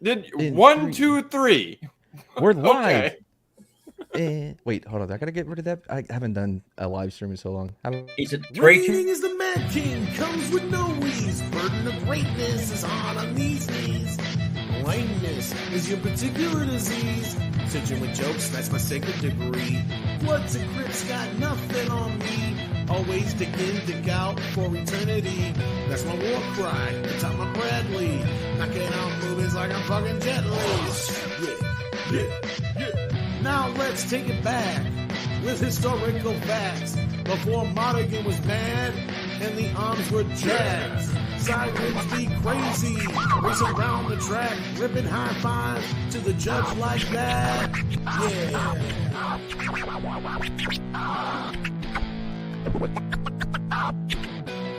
One, two, three. We're live. Okay. Wait, hold on. I gotta get rid of that. I haven't done a live stream in so long. Is it three? Reigning is the Mad King, comes with no wheeze. Burden of greatness is hard on these knees. Lameness is your particular disease. Searching with jokes, that's my sacred degree. Bloods and crips got nothing on me. Always dig in, dig out for eternity. That's my war cry, it's on my Bradley. Knocking out movies like I'm fucking Jet Li. Yeah. Now let's take it back with historical facts. Before Monaghan was mad and the arms were jacked. Sirens be crazy, racing around the track, ripping high fives to the judge like that. Yeah.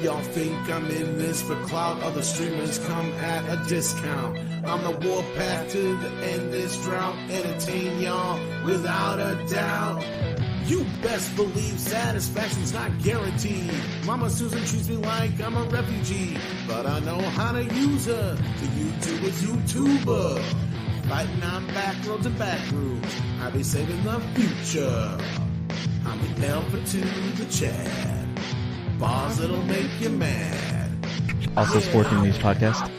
Y'all think I'm in this for clout? Other streamers come at a discount. I'm the warpath to the end this drought. Entertain y'all without a doubt. You best believe satisfaction's not guaranteed. Mama Susan treats me like I'm a refugee, but I know how to use her. The YouTuber's YouTuber. Fighting on back roads and back rooms. I be saving the future. I'm an alpha to the Chad. Bars that'll make you mad. Also, Sporting News Podcast.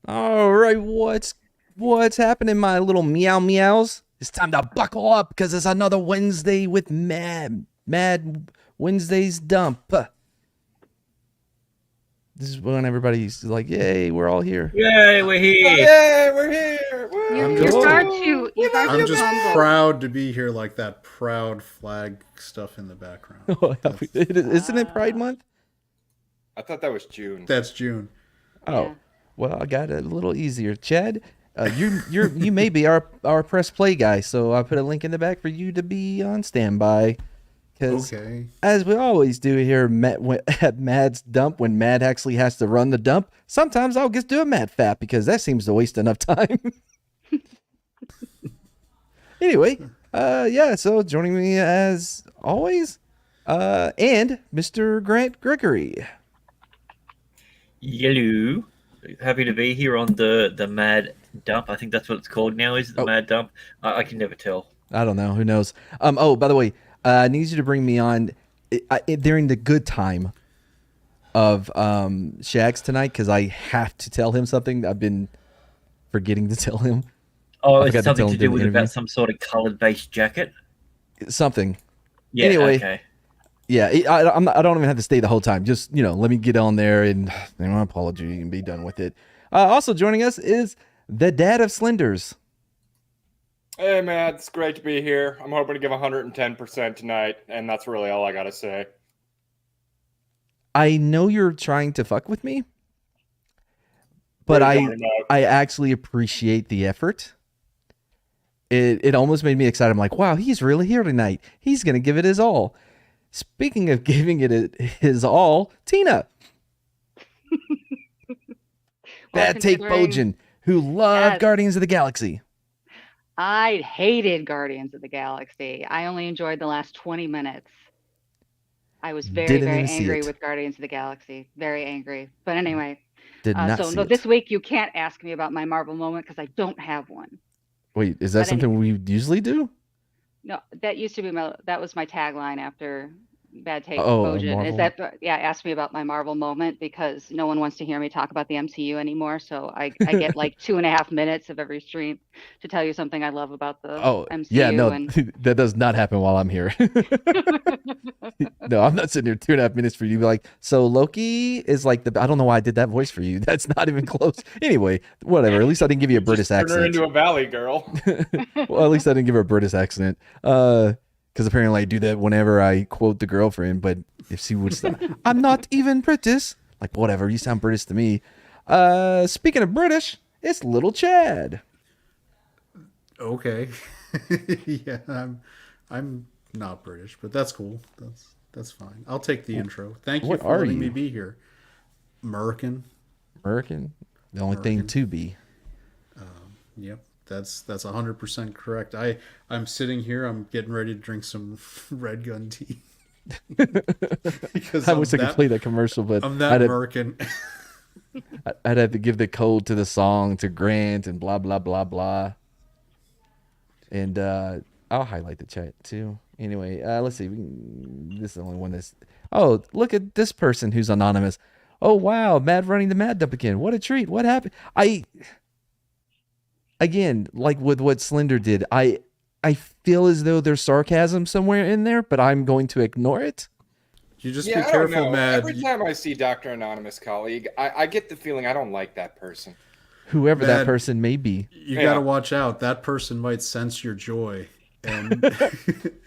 All right, what's happening, my little meow meows? It's time to buckle up because it's another Wednesday with Mad Wednesday's Dump. This is when everybody's like, "Yay, we're all here!" Yay, we're here! Yay, we're here! Woo! I'm just proud to be here, like that proud flag stuff in the background. Isn't it Pride Month? I thought that was June. That's June. Oh, yeah. Well, I got it a little easier. Chad, you may be our press play guy, so I put a link in the back for you to be on standby. Because as we always do here at Mad's Dump, when Mad actually has to run the dump, sometimes I'll just do a Mad Fap because that seems to waste enough time. Anyway, so joining me as always, and Mr. Grant Gregory. Hello. Happy to be here on the Mad Dump. I think that's what it's called now, is it? The Mad Dump? I can never tell. I don't know. Who knows? By the way, I need you to bring me on during the good time of Shags tonight because I have to tell him something. I've been forgetting to tell him. Oh, it's something to do with about some sort of colored-based jacket? Something. Yeah, anyway, okay. Yeah, I don't even have to stay the whole time. Just, let me get on there and apology and be done with it. Also joining us is the dad of Slenders. Hey, man, it's great to be here. I'm hoping to give 110% tonight, and that's really all I gotta say. I know you're trying to fuck with me, but I actually appreciate the effort. It almost made me excited. I'm like, wow, he's really here tonight. He's going to give it his all. Speaking of giving it his all, Tina. Bad Take Bojan, who loved Guardians of the Galaxy. I hated Guardians of the Galaxy. I only enjoyed the last 20 minutes. I was very angry with Guardians of the Galaxy. Very angry. But anyway. This week you can't ask me about my Marvel moment because I don't have one. Wait, is that something we usually do? No, that used to be that was my tagline after Bad Take Bojan. Is that ask me about my Marvel moment because no one wants to hear me talk about the MCU anymore. So I get like 2.5 minutes of every stream to tell you something I love about the MCU. Yeah, no, that does not happen while I'm here. No, I'm not sitting here 2.5 minutes for you. Be like, so Loki is like I don't know why I did that voice for you. That's not even close. Anyway, whatever. At least I didn't give you a British accent. Turn her into a valley girl. Well, at least I didn't give her a British accent. Because apparently I do that whenever I quote the girlfriend. But if she would stop, I'm not even British. Like, whatever. You sound British to me. Speaking of British, it's Little Chad. Okay. Yeah, I'm not British, but that's cool. That's fine. I'll take the intro. Thank you for letting me be here. American. The only thing to be. Yep. That's 100% correct. I'm sitting here. I'm getting ready to drink some Red Gun tea. Because I wish I could play that commercial, but I'm that American. I'd have to give the code to the song to Grant and blah blah blah blah. And I'll highlight the chat too. Anyway, let's see. This is the only one that's. Oh, look at this person who's anonymous. Oh wow, Mad running the Mad Dump again. What a treat. What happened? Again, like with what Slender did, I feel as though there's sarcasm somewhere in there, but I'm going to ignore it. You just be careful, Mad. Every time I see Dr. Anonymous colleague, I get the feeling I don't like that person. Whoever that person may be. You got to watch out. That person might sense your joy and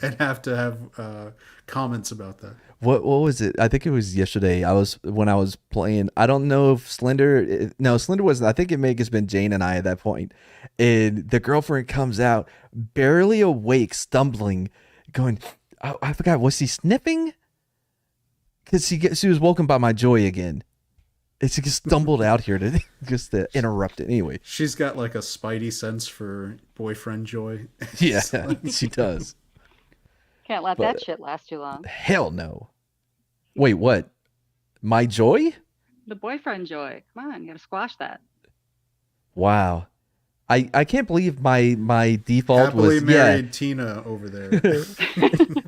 and have to have comments about that. What was it? I think it was yesterday. When I was playing. I don't know if Slender. No, Slender wasn't. I think it may have been Jane and I at that point. And the girlfriend comes out, barely awake, stumbling, going, oh, I forgot. Was she sniffing? Because she was woken by my joy again. And she just stumbled out here to interrupt it. Anyway, she's got like a spidey sense for boyfriend joy. Yeah, she does. Can't let that shit last too long. Hell no. Wait, what? My joy? The boyfriend joy. Come on, you gotta squash that. Wow. I can't believe my default Happily was married Tina over there.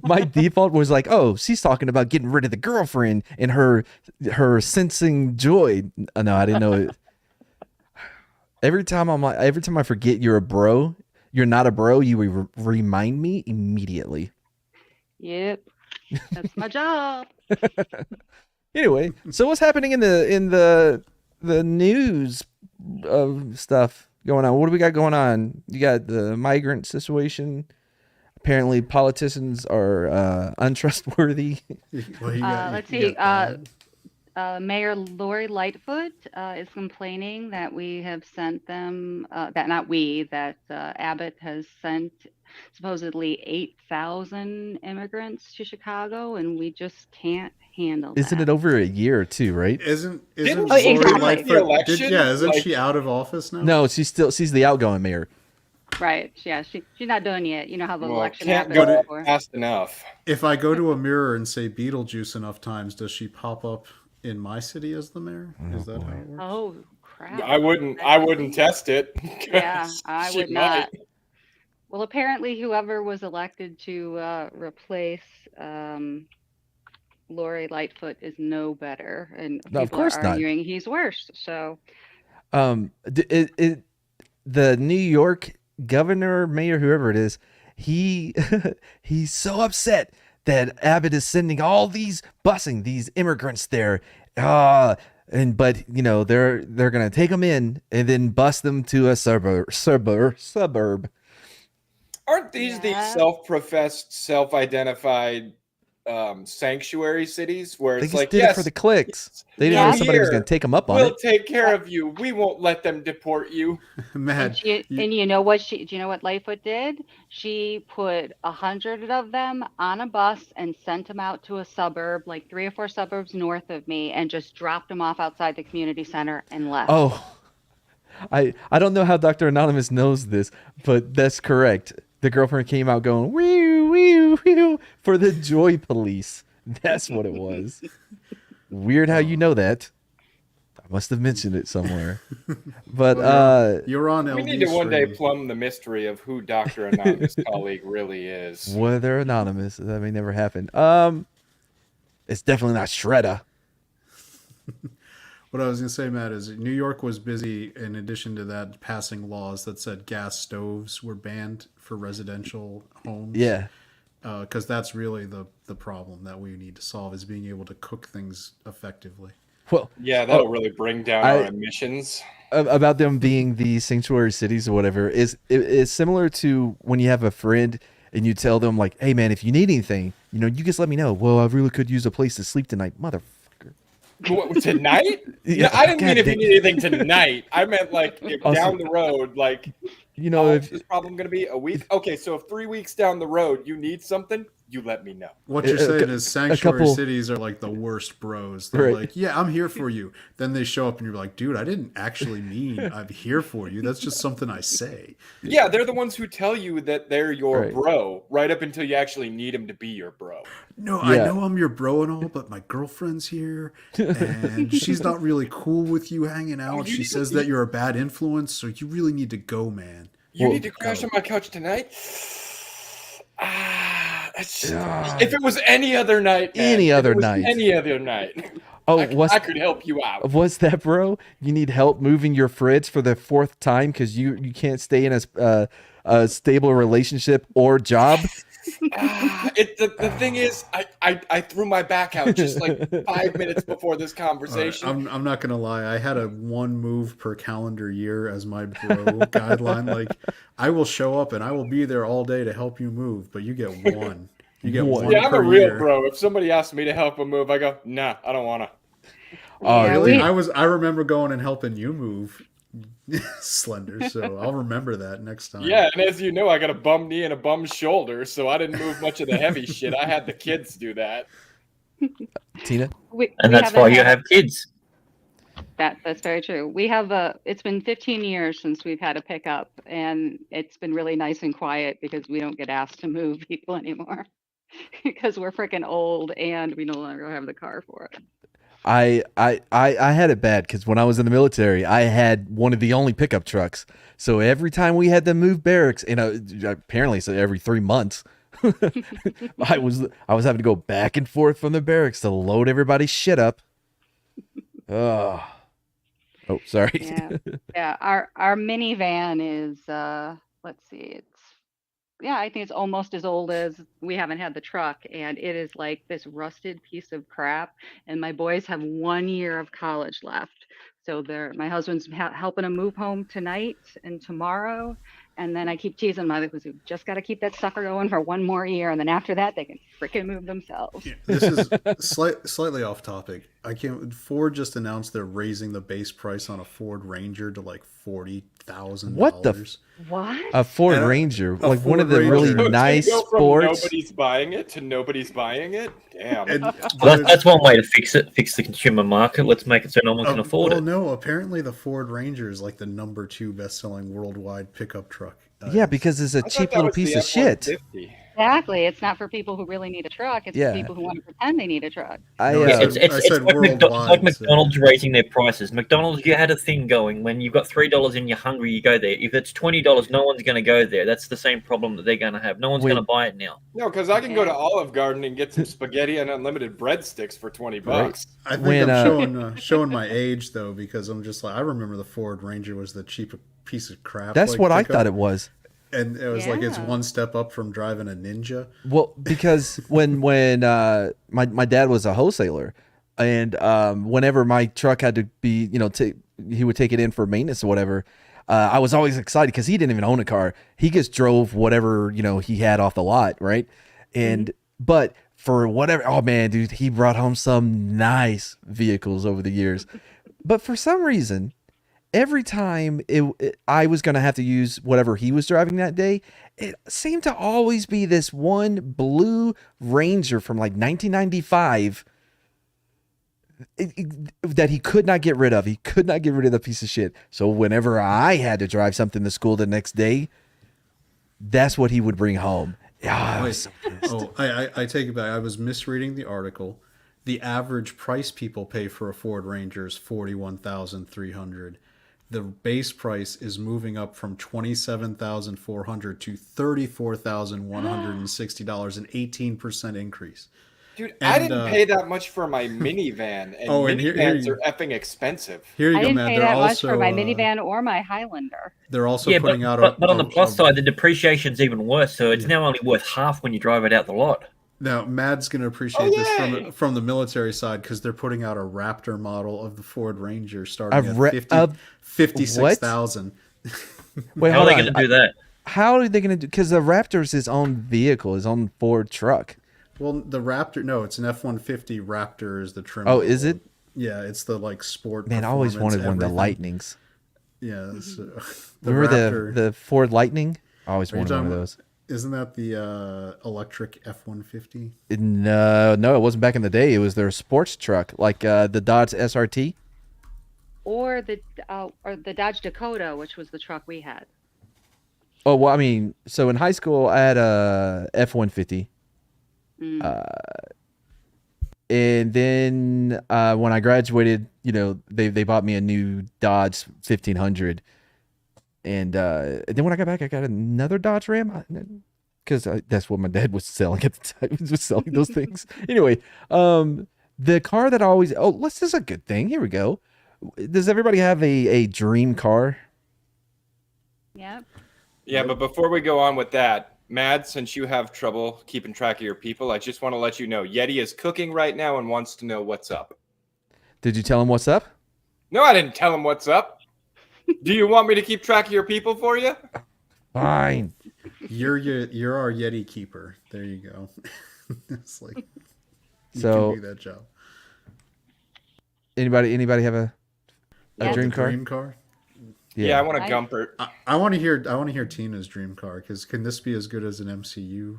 My default was like, oh, she's talking about getting rid of the girlfriend and her sensing joy. No, I didn't know it. Every time I forget you're a bro, you're not a bro, you remind me immediately. Yep, that's my job. Anyway, so what's happening in the news of stuff going on? What do we got going on? You got the migrant situation. Apparently, politicians are untrustworthy. Let's see. Mayor Lori Lightfoot is complaining that we have sent them, that Abbott has sent supposedly 8,000 immigrants to Chicago, and we just can't handle that. Isn't it over a year or two, right? Isn't Lori Lightfoot, isn't she out of office now? No, she's the outgoing mayor. Right. Yeah, she's not done yet. You know how the election can't happened go before. fast enough. If I go to a mirror and say Beetlejuice enough times, does she pop up in my city as the mayor? Is that how it works? Oh crap! I wouldn't test it. Yeah, I would not. Might. Well, apparently, whoever was elected to replace Lori Lightfoot is no better, and people of course are arguing he's worse. So, the New York governor, mayor, whoever it is, he's so upset that Abbott is sending all these immigrants there, but you know they're gonna take them in and then bus them to a suburb. Aren't these the self-professed, self-identified sanctuary cities where it's like did it for the clicks? They didn't know somebody was going to take them up on it. We'll take care of you. We won't let them deport you. Man, and you know what? Do you know what Lightfoot did? She put 100 of them on a bus and sent them out to a suburb, like 3 or 4 suburbs north of me, and just dropped them off outside the community center and left. Oh, I don't know how Dr. Anonymous knows this, but that's correct. The girlfriend came out going, wee, wee, wee, for the joy police. That's what it was. Weird how you know that. I must have mentioned it somewhere. But you're on LD we need to one day plumb the mystery of who Dr. Anonymous colleague really is. Whether anonymous, that may never happen. It's definitely not Shredder. What I was going to say, Matt, is New York was busy, in addition to that, passing laws that said gas stoves were banned for residential homes. Yeah. Because that's really the problem that we need to solve, is being able to cook things effectively. Well, yeah, that'll really bring down our emissions. About them being the sanctuary cities or whatever, is similar to when you have a friend and you tell them, like, hey, man, if you need anything, you just let me know. Well, I really could use a place to sleep tonight. Motherfucker. What, tonight? Yeah, no, I didn't mean if you need anything tonight. I meant like if down the road, like if this problem going to be a week. Okay, so if 3 weeks down the road you need something, you let me know. What you're saying is sanctuary cities are like the worst bros. They're like, yeah, I'm here for you. Then they show up and you're like, dude, I didn't actually mean I'm here for you. That's just something I say. Yeah, they're the ones who tell you that they're your bro right up until you actually need them to be your bro. No, I know I'm your bro and all, but my girlfriend's here and she's not really cool with you hanging out. She says that you're a bad influence, so you really need to go, man. You need to crash on my couch tonight? If it was any other night, man, any other night. Oh, I could help you out. What's that, bro? You need help moving your fridge for the 4th time because you can't stay in a stable relationship or job. The thing is, I threw my back out just like 5 minutes before this conversation. I'm not gonna lie. I had a 1 move per calendar year as my bro guideline. Like, I will show up and I will be there all day to help you move, but you get 1. You get 1. Yeah, I'm a real year. bro. If somebody asks me to help them move, I go, nah, I don't wanna. Oh, really? I remember going and helping you move. Slender, so I'll remember that next time. Yeah, and as you know, I got a bum knee and a bum shoulder, so I didn't move much of the heavy shit. I had the kids do that. Tina? And that's why you have kids. That's very true. We have it's been 15 years since we've had a pickup, and it's been really nice and quiet because we don't get asked to move people anymore because we're freaking old and we no longer have the car for it. I had it bad because when I was in the military, I had one of the only pickup trucks. So every time we had to move barracks, apparently so every 3 months, I was having to go back and forth from the barracks to load everybody's shit up. Oh, sorry. Yeah. Our minivan is let's see, I think it's almost as old as we haven't had the truck, and it is like this rusted piece of crap. And my boys have 1 year of college left, so my husband's helping them move home tonight and tomorrow. And then I keep teasing my because we just got to keep that sucker going for 1 more year, and then after that they can freaking move themselves. Yeah, this is slightly off topic. Ford just announced they're raising the base price on a Ford Ranger to like $40,000. What? A Ford Ranger, like one of the really nice sports. Nobody's buying it to nobody's buying it. Damn. That's one way to fix it. Fix the consumer market. Let's make it so no one can afford it. No, apparently the Ford Ranger is like the number 2 best-selling worldwide pickup truck. Yeah, because it's a cheap little piece of shit. Exactly. It's not for people who really need a truck. It's for people who want to pretend they need a truck. It's like McDonald's raising their prices. McDonald's, you had a thing going. When you've got $3 and you're hungry, you go there. If it's $20, no one's going to go there. That's the same problem that they're going to have. No one's going to buy it now. No, because I can go to Olive Garden and get some spaghetti and unlimited breadsticks for $20. Right. I think I'm showing my age, though, because I'm just like, I remember the Ford Ranger was the cheap piece of crap. That's what I thought it was. And it was like it's one step up from driving a Ninja. Well, because when my dad was a wholesaler, and whenever my truck had to be, he would take it in for maintenance or whatever. I was always excited because he didn't even own a car. He just drove whatever he had off the lot, right? And but for whatever, oh man, dude, he brought home some nice vehicles over the years. But for some reason, every time I was going to have to use whatever he was driving that day, it seemed to always be this one blue Ranger from like 1995 that he could not get rid of. He could not get rid of the piece of shit. So whenever I had to drive something to school the next day, that's what he would bring home. I was so pissed. I take it back. I was misreading the article. The average price people pay for a Ford Ranger is $41,300. The base price is moving up from $27,400 to $34,160, an 18% increase. Dude, I didn't pay that much for my minivan, and minivans are effing expensive. Here you I go, didn't man. pay that much for my minivan or my Highlander. They're also putting out but on the plus side, the depreciation's even worse, so it's now only worth half when you drive it out the lot. Now, Mad's going to appreciate this from the military side because they're putting out a Raptor model of the Ford Ranger starting at $56,000. Wait, how are they going to do that? How are they going to do? Because the Raptor's his own vehicle, his own Ford truck. Well, the Raptor, no, it's an F-150 Raptor is the trim. Oh, is it? Yeah, it's the sport. Man, I always wanted one of the Lightnings. Yeah, remember the Ford Lightning? I always wanted one of those. Isn't that the electric F-150? No, it wasn't back in the day. It was their sports truck, like the Dodge SRT. Or the Dodge Dakota, which was the truck we had. Oh, well, I mean, so in high school, I had a F-150. And then when I graduated, they bought me a new Dodge 1500. And then when I got back, I got another Dodge Ram because that's what my dad was selling at the time. He was selling those things. Anyway, the car that I always this is a good thing. Here we go. Does everybody have a dream car? Yep. Yeah, but before we go on with that, Mad, since you have trouble keeping track of your people, I just want to let you know Yeti is cooking right now and wants to know what's up. Did you tell him what's up? No, I didn't tell him what's up. Do you want me to keep track of your people for you? Fine. You're our Yeti keeper. There you go. It's like you so can do that job. Anybody have a dream car? Dream car? Yeah, I want a Gumpert. I want to hear Tina's dream car, because can this be as good as an MCU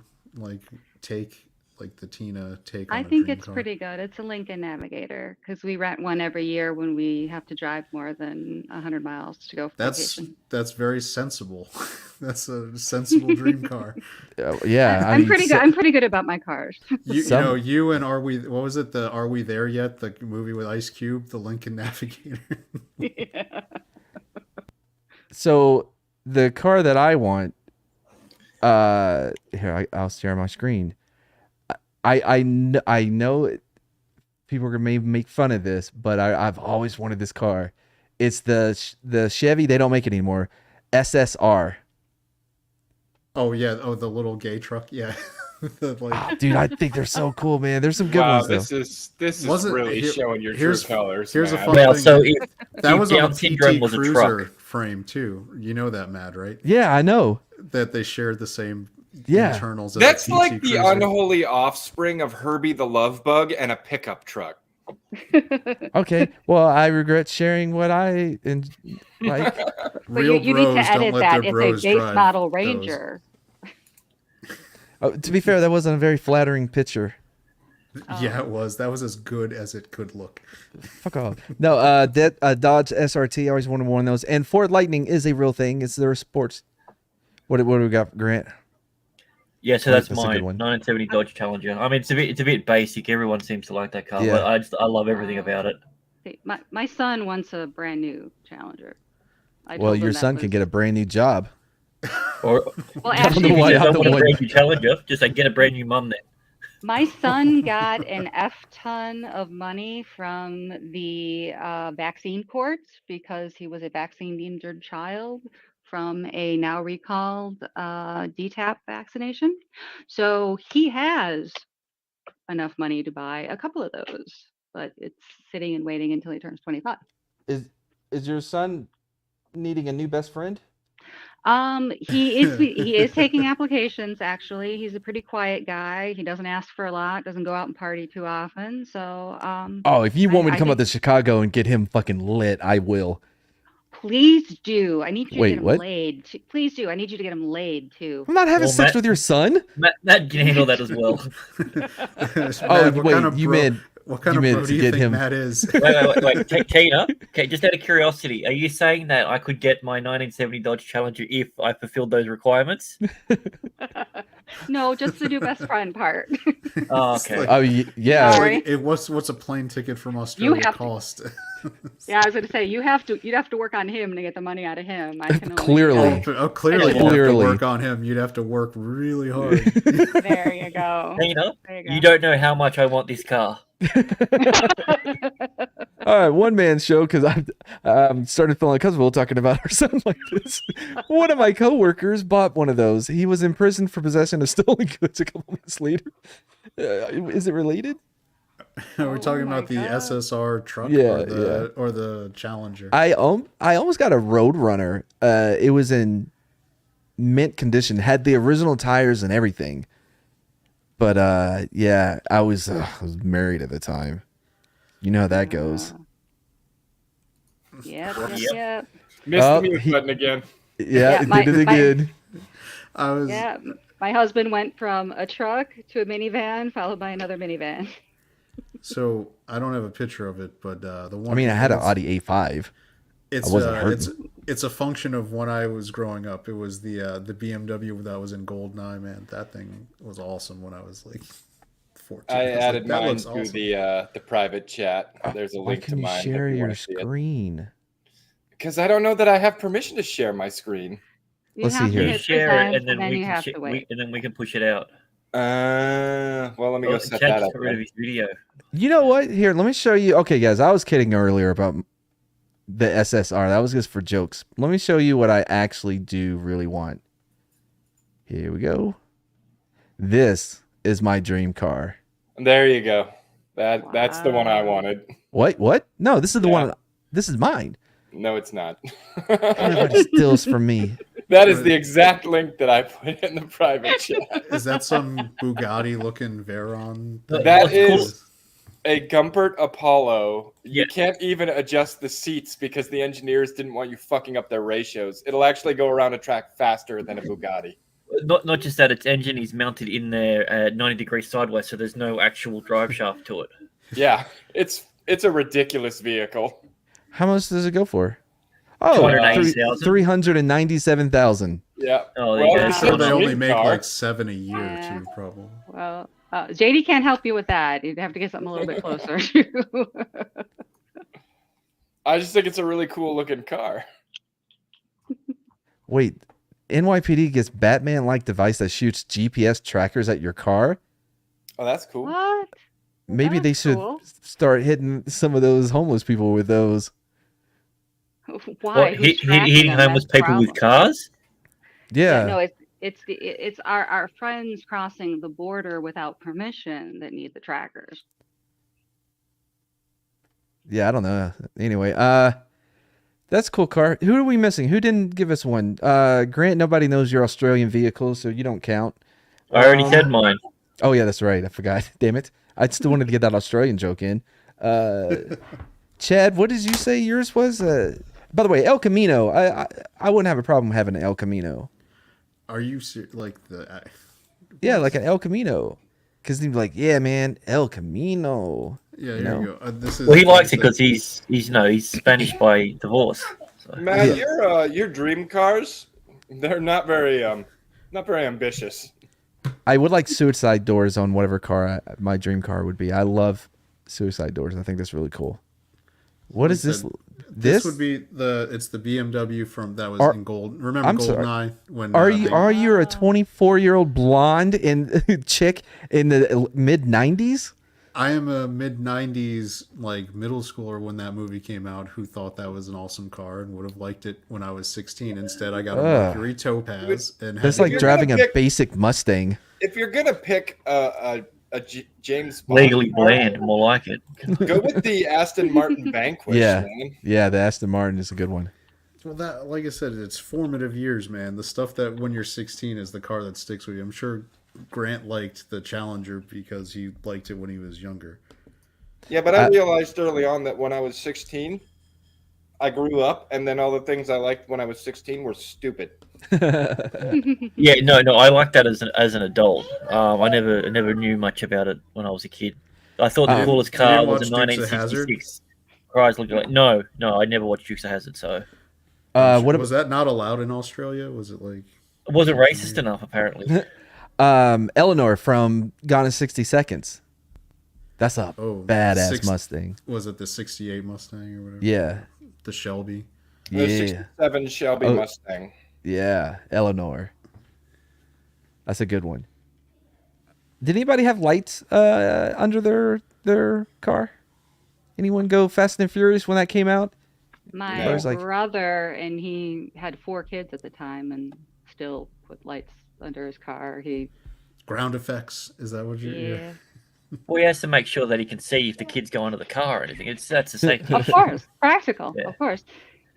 take, like the Tina take? I think it's pretty good. It's a Lincoln Navigator, because we rent one every year when we have to drive more than 100 miles to go for vacation. That's very sensible. That's a sensible dream car. Yeah, I'm pretty good. I'm pretty good about my cars. You and Are We? What was it? The Are We There Yet? The movie with Ice Cube, the Lincoln Navigator. Yeah. So the car that I want, here I'll share my screen. I know people are gonna make fun of this, but I've always wanted this car. It's the Chevy. They don't make it anymore. SSR. Oh yeah. Oh, the little gay truck. Yeah. Dude, I think they're so cool, man. There's some good ones though. This is really showing your true colors. Here's man. a fun thing. So that was on a Syndrome PT was a Cruiser truck. frame too. You know that, Mad, right? Yeah, I know. That they shared the same Yeah. internals. As That's a PT like the Cruiser. unholy offspring of Herbie the Love Bug and a pickup truck. Okay, well, I regret sharing what I like. But Real you bros need to don't edit let that. their It's a bros base drive model those. Ranger. To be fair, that wasn't a very flattering picture. Yeah, it was. That was as good as it could look. Fuck off. No, Dodge SRT. I always wanted one of those. And Ford Lightning is a real thing. It's their sports. What do we got, Grant? Yeah, so that's a my good one. 1970 Dodge Challenger. I mean, it's a bit basic. Everyone seems to like that car, Yeah. but I love everything about it. See, my son wants a brand new Challenger. I Well, told him your that son was- can get a brand new job. Or Well, I don't actually, know why if you I'm don't the want a one- brand new Challenger, just get a brand new mum then. my son got an F-ton of money from the vaccine court because he was a vaccine-injured child from a now recalled DTaP vaccination. So he has enough money to buy a couple of those, but it's sitting and waiting until he turns 25. Is your son needing a new best friend? He is taking applications. Actually, he's a pretty quiet guy. He doesn't ask for a lot. Doesn't go out and party too often. So, Oh, if you want me to I come out think- to Chicago and get him fucking lit, I will. please do. I need you Wait, to get him what? laid. Please do. I need you to get him laid too. I'm not having Well, sex Matt- with your son. Matt can handle that as well. Matt, what wait, kind of you bro- meant what kind you of meant bro to do you get think him- Matt is? Wait. Tina, okay, just out of curiosity, are you saying that I could get my 1970 Dodge Challenger if I fulfilled those requirements? No, just the new best friend part. Oh, It's okay. like- Oh, yeah. Sorry. What's a plane ticket from Australia have to- cost? Yeah, I was going to say you'd have to work on him to get the money out of him. I can only, Clearly. Oh, clearly, Yeah. you'd have to Clearly. work on him. You'd have to work really hard. There you go. Tina, There you you go. don't know how much I want this car. All right, one man show because I'm starting to feel uncomfortable talking about our son like this. One of my coworkers bought one of those. He was in prison for possession of stolen goods a couple months later. Is it related? We're talking my about the God. SSR truck Yeah, or the Challenger. I almost got a Roadrunner. It was in mint condition, had the original tires and everything. But yeah, I was married at the time. You know how that goes. Yep. Missed Oh, the mute he- button again. Yeah, Yeah, it did it again. I was Yeah. My husband went from a truck to a minivan, followed by another minivan. So I don't have a picture of it, but the one. I mean, I had an Audi A5. It's a function of when I was growing up. It was the BMW that was in Goldeneye. Man, that thing was awesome when I was like 14. I added like, mine awesome. to the private chat. There's a link to mine. Why can you share your screen? Because I don't know that I have permission to share my screen. Let's see here. You share it, and then we can push it out. Well, let me go set that up. Rid of his video. You know what? Here, let me show you. Okay, guys, I was kidding earlier about the SSR. That was just for jokes. Let me show you what I actually do really want. Here we go. This is my dream car. There you go. That's the one I wanted. What? No, this is the one. This is mine. No, it's not. Everybody steals from me. That is the exact link that I put in the private chat. Is that some Bugatti-looking Veyron? That is a Gumpert Apollo. Yeah. You can't even adjust the seats because the engineers didn't want you fucking up their ratios. It'll actually go around a track faster than a Bugatti. Not just that, its engine is mounted in there at 90 degrees sideways, so there's no actual drive shaft to it. Yeah, it's a ridiculous vehicle. How much does it go for? Oh, 397,000. Yeah. Oh, well, so they only make like 7 a year, too, probably. Well, JD can't help you with that. You'd have to get something a little bit closer. I just think it's a really cool looking car. Wait, NYPD gets Batman-like device that shoots GPS trackers at your car? Oh, that's cool. What? Maybe they should start hitting some of those homeless people with those. Why? Hitting homeless people with cars? Yeah. No, it's our friends crossing the border without permission that need the trackers. Yeah, I don't know. Anyway, that's a cool car. Who are we missing? Who didn't give us one? Grant, nobody knows your Australian vehicle, so you don't count. I already said mine. Oh yeah, that's right. I forgot. Damn it. I still wanted to get that Australian joke in. Chad, what did you say yours was? By the way, El Camino. I wouldn't have a problem having an El Camino. Are you like the? Yeah, like an El Camino, because they'd be like, "Yeah, man, El Camino." Yeah, here you go. This is. Well, he likes it because he's Spanish by divorce. So. Matt, your dream cars, they're not very ambitious. I would like suicide doors on whatever car my dream car would be. I love suicide doors. I think that's really cool. What is this? This would be it's the BMW from that was in gold. Remember Goldeneye? When are you a 24-year-old blonde chick in the mid 90s? I am a mid 90s like middle schooler when that movie came out who thought that was an awesome car and would have liked it when I was 16. Instead, I got a Mercury Topaz and that's like driving a basic Mustang. If you're gonna pick a James Bond legally bland, more like it. Go with the Aston Martin Vanquish. Yeah, man. Yeah, the Aston Martin is a good one. Well, that like I said, it's formative years, man. The stuff that when you're 16 is the car that sticks with you. I'm sure Grant liked the Challenger because he liked it when he was younger. Yeah, but I realized early on that when I was 16, I grew up, and then all the things I liked when I was 16 were stupid. Yeah, no, I liked that as an adult. I never knew much about it when I was a kid. I thought the coolest car was a 1966 Chrysler. Like, no, I never watched Dukes of Hazzard. So, what was that not allowed in Australia? Was it like? It wasn't racist enough, apparently. Eleanor from Gone in 60 Seconds. That's a badass Mustang. Was it the 68 Mustang or whatever? Yeah. The Shelby. The 67 Shelby Mustang. Yeah, Eleanor. That's a good one. Did anybody have lights under their car? Anyone go Fast and Furious when that came out? My brother, and he had 4 kids at the time and still put lights under his car. Ground effects, is that what you're? Yeah. Well, he has to make sure that he can see if the kids go into the car or anything. That's the safety. Of course, practical, of course.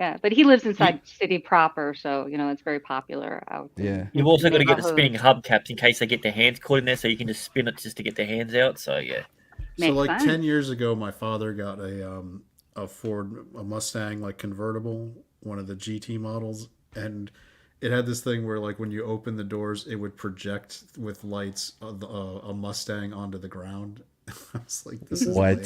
Yeah, but he lives inside city proper, so it's very popular out there. Yeah. You've also got to get the spinning hubcaps in case they get their hands caught in there, so you can just spin it just to get their hands out. So yeah. So like 10 years ago, my father got a Ford Mustang like convertible, one of the GT models, and It had this thing where, like, when you open the doors, it would project with lights a Mustang onto the ground. I was like, this is lame.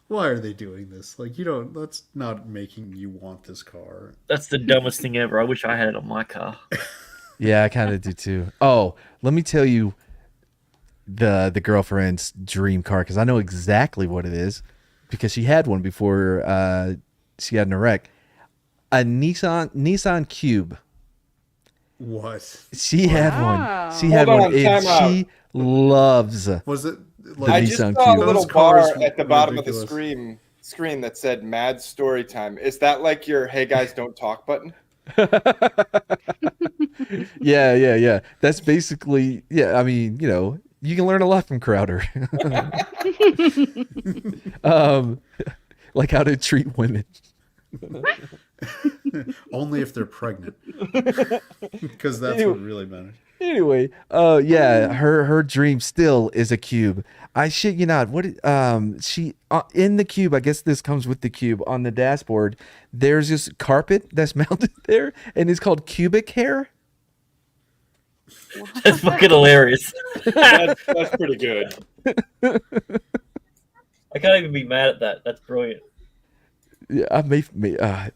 Why are they doing this? Like, that's not making you want this car. That's the dumbest thing ever. I wish I had it on my car. Yeah, I kind of do too. Oh, let me tell you the girlfriend's dream car, because I know exactly what it is, because she had one before she got in a wreck. A Nissan Cube. What? She had one. She had one. And she loves. Was it? Like, I just saw a little bar at the bottom of the screen that said "Mad Story Time." Is that like your "Hey guys, don't talk" button? Yeah. That's basically, yeah. I mean, you can learn a lot from Crowder. Like how to treat women. Only if they're pregnant, because that's what really matters. Anyway, yeah, her dream still is a cube. I shit you not. What she in the cube? I guess this comes with the cube. On the dashboard, there's this carpet that's mounted there, and it's called cubic hair. That's fucking hilarious. That's pretty good. I can't even be mad at that. That's brilliant. Yeah,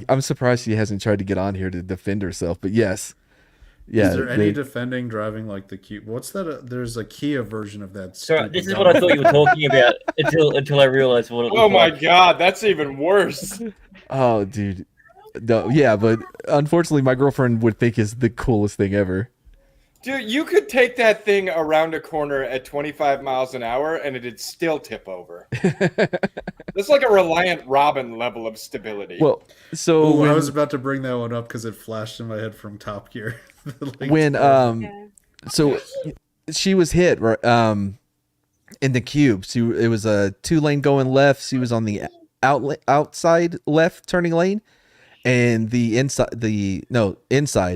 I'm surprised she hasn't tried to get on here to defend herself. But yes. Yeah, is there any defending driving like the Cube? What's that? There's a Kia version of that. Sorry, this is what I thought you were talking about until I realized what it was. Oh my god, that's even worse. Oh, dude. No, yeah, but unfortunately, my girlfriend would think it's the coolest thing ever. Dude, you could take that thing around a corner at 25 miles an hour and it'd still tip over. That's like a Reliant Robin level of stability. Well, so I was about to bring that one up because it flashed in my head from Top Gear. So she was hit in the cube. It was a 2-lane going left. She was on the outside left turning lane, and inside.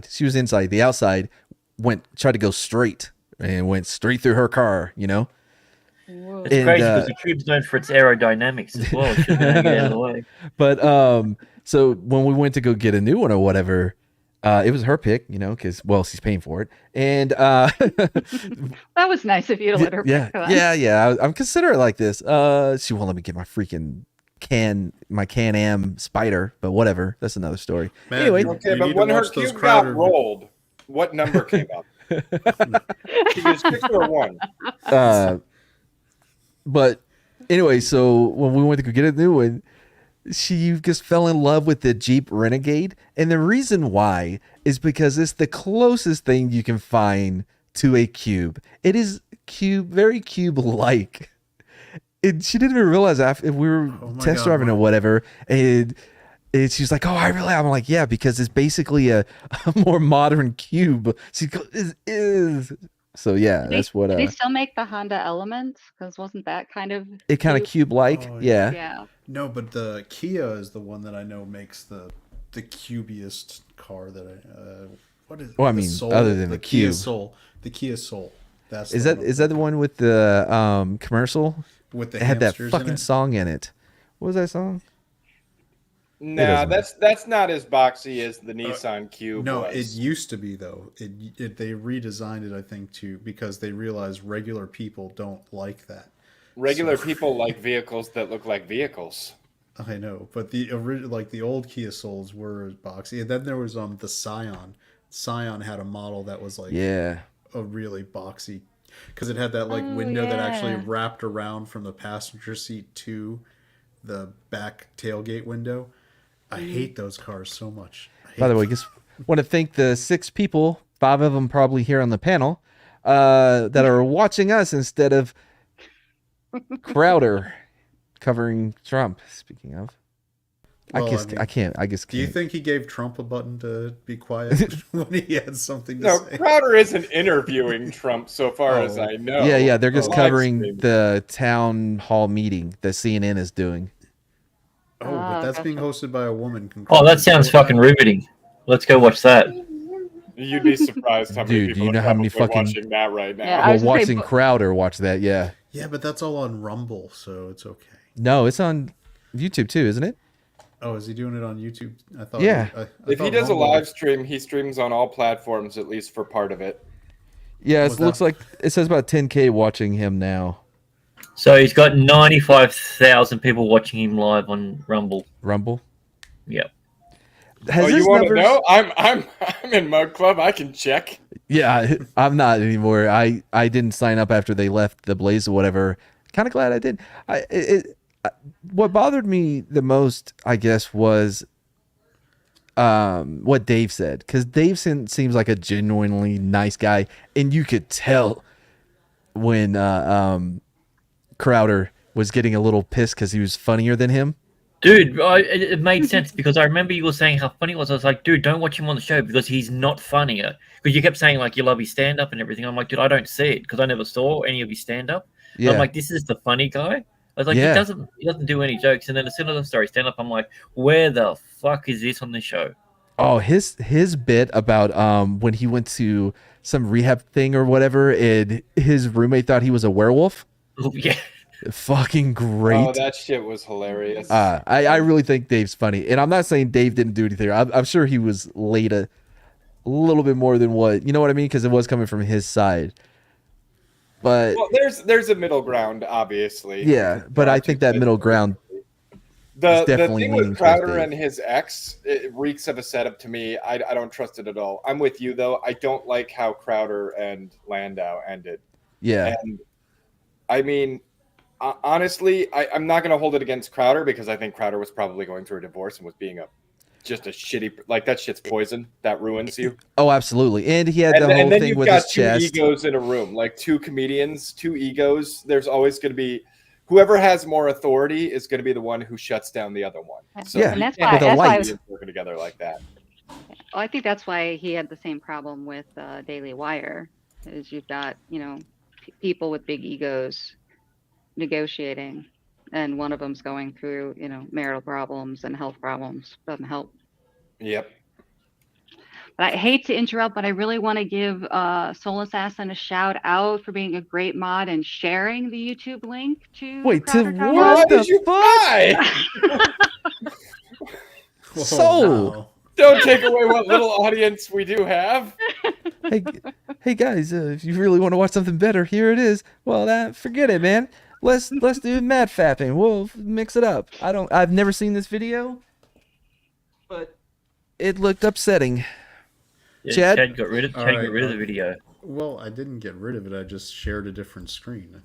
She was inside. The outside tried to go straight and went straight through her car. It's crazy because the cube's known for its aerodynamics as well. It should get out of the way. But so when we went to go get a new one or whatever, it was her pick, because she's paying for it, and that was nice of you to let her pick one. Yeah. I'm considering it like this. She won't let me get my freaking Can-Am Spider, but whatever. That's another story. Man, anyway, okay, but when her cube got rolled, what number came up? She was 6 or 1. But anyway, so when we went to go get a new one, she just fell in love with the Jeep Renegade, and the reason why is because it's the closest thing you can find to a cube. It is very cube-like. She didn't even realize after we were test driving or whatever, and she's like, I'm like, yeah, because it's basically a more modern cube. She goes, is. So yeah, that's what. Do they still make the Honda Element? Because wasn't that kind of cube-like? Yeah. Yeah. No, but the Kia is the one that I know makes the cubiest car that I. What is? Well, I mean, Soul? other than the Cube, Kia Soul. The Kia Soul. Is that the one with the commercial? With the it had that hamsters fucking song in it. What was that song? Nah, that's not as boxy as the Nissan Cube. No, was. It used to be though. They redesigned it, I think, because they realized regular people don't like that. Regular people like vehicles that look like vehicles. I know, but the old Kia Souls were boxy, and then there was the Scion. Scion had a model that was like a really boxy, because it had that window that actually wrapped around from the passenger seat to the back tailgate window. I hate those cars so much. By the way, I want to thank the 6 people, 5 of them probably here on the panel, that are watching us instead of Crowder covering Trump. Speaking of, I can't. Do you think he gave Trump a button to be quiet when he had something to say? No, Crowder isn't interviewing Trump, so far as I know. Yeah, they're just covering the town hall meeting that CNN is doing. Oh, but that's being hosted by a woman. Oh, that sounds fucking riveting. Let's go watch that. You'd be surprised how many people are watching that right now. Yeah, watching Crowder watch that, yeah. Yeah, but that's all on Rumble, so it's okay. No, it's on YouTube too, isn't it? Oh, is he doing it on YouTube? I thought. Yeah. If he does a live stream, he streams on all platforms, at least for part of it. Yeah, it looks like it says about 10K watching him now. So he's got 95,000 people watching him live on Rumble. Rumble? Yep. You want to know? I'm in Mug Club. I can check. Yeah, I'm not anymore. I didn't sign up after they left the Blaze or whatever. Kind of glad I did. What bothered me the most, I guess, was what Dave said, because Dave seems like a genuinely nice guy, and you could tell when Crowder was getting a little pissed because he was funnier than him. Dude, it made sense because I remember you were saying how funny it was. I was like, dude, don't watch him on the show because he's not funnier. Because you kept saying like you love his stand up and everything. I'm like, dude, I don't see it because I never saw any of his stand up. Yeah. I'm like, this is the funny guy. I was like, he doesn't do any jokes. And then as soon as I started stand up, I'm like, where the fuck is this on the show? Oh, his bit about when he went to some rehab thing or whatever, and his roommate thought he was a werewolf. Oh, yeah. Fucking great. Oh, that shit was hilarious. I really think Dave's funny, and I'm not saying Dave didn't do anything. I'm sure he was late a little bit more than what, you know what I mean, because it was coming from his side. But there's a middle ground, obviously. Yeah, but I think that middle ground. The thing with Crowder and his ex, it reeks of a setup to me. I don't trust it at all. I'm with you though. I don't like how Crowder and Landau ended. Yeah, and I mean. Honestly, I'm not going to hold it against Crowder because I think Crowder was probably going through a divorce and was being just a shitty, like that shit's poison that ruins you. Oh, absolutely. And he had the whole thing with his chest. And then you've got two egos in a room, like two comedians, two egos. There's always going to be whoever has more authority is going to be the one who shuts down the other one. So yeah, and that's why working together like that. Well, I think that's why he had the same problem with Daily Wire, is you've got people with big egos negotiating, and one of them's going through marital problems and health problems. Doesn't help. Yep. But I hate to interrupt, but I really want to give Soul Assassin a shout out for being a great mod and sharing the YouTube link to. Wait, to what did you buy? Soul. No. Don't take away what little audience we do have. Hey guys, if you really want to watch something better, here it is. Well, forget it, man. Let's do mad fapping. We'll mix it up. I've never seen this video, but it looked upsetting. Yeah, Chad got rid of the video. Well, I didn't get rid of it. I just shared a different screen.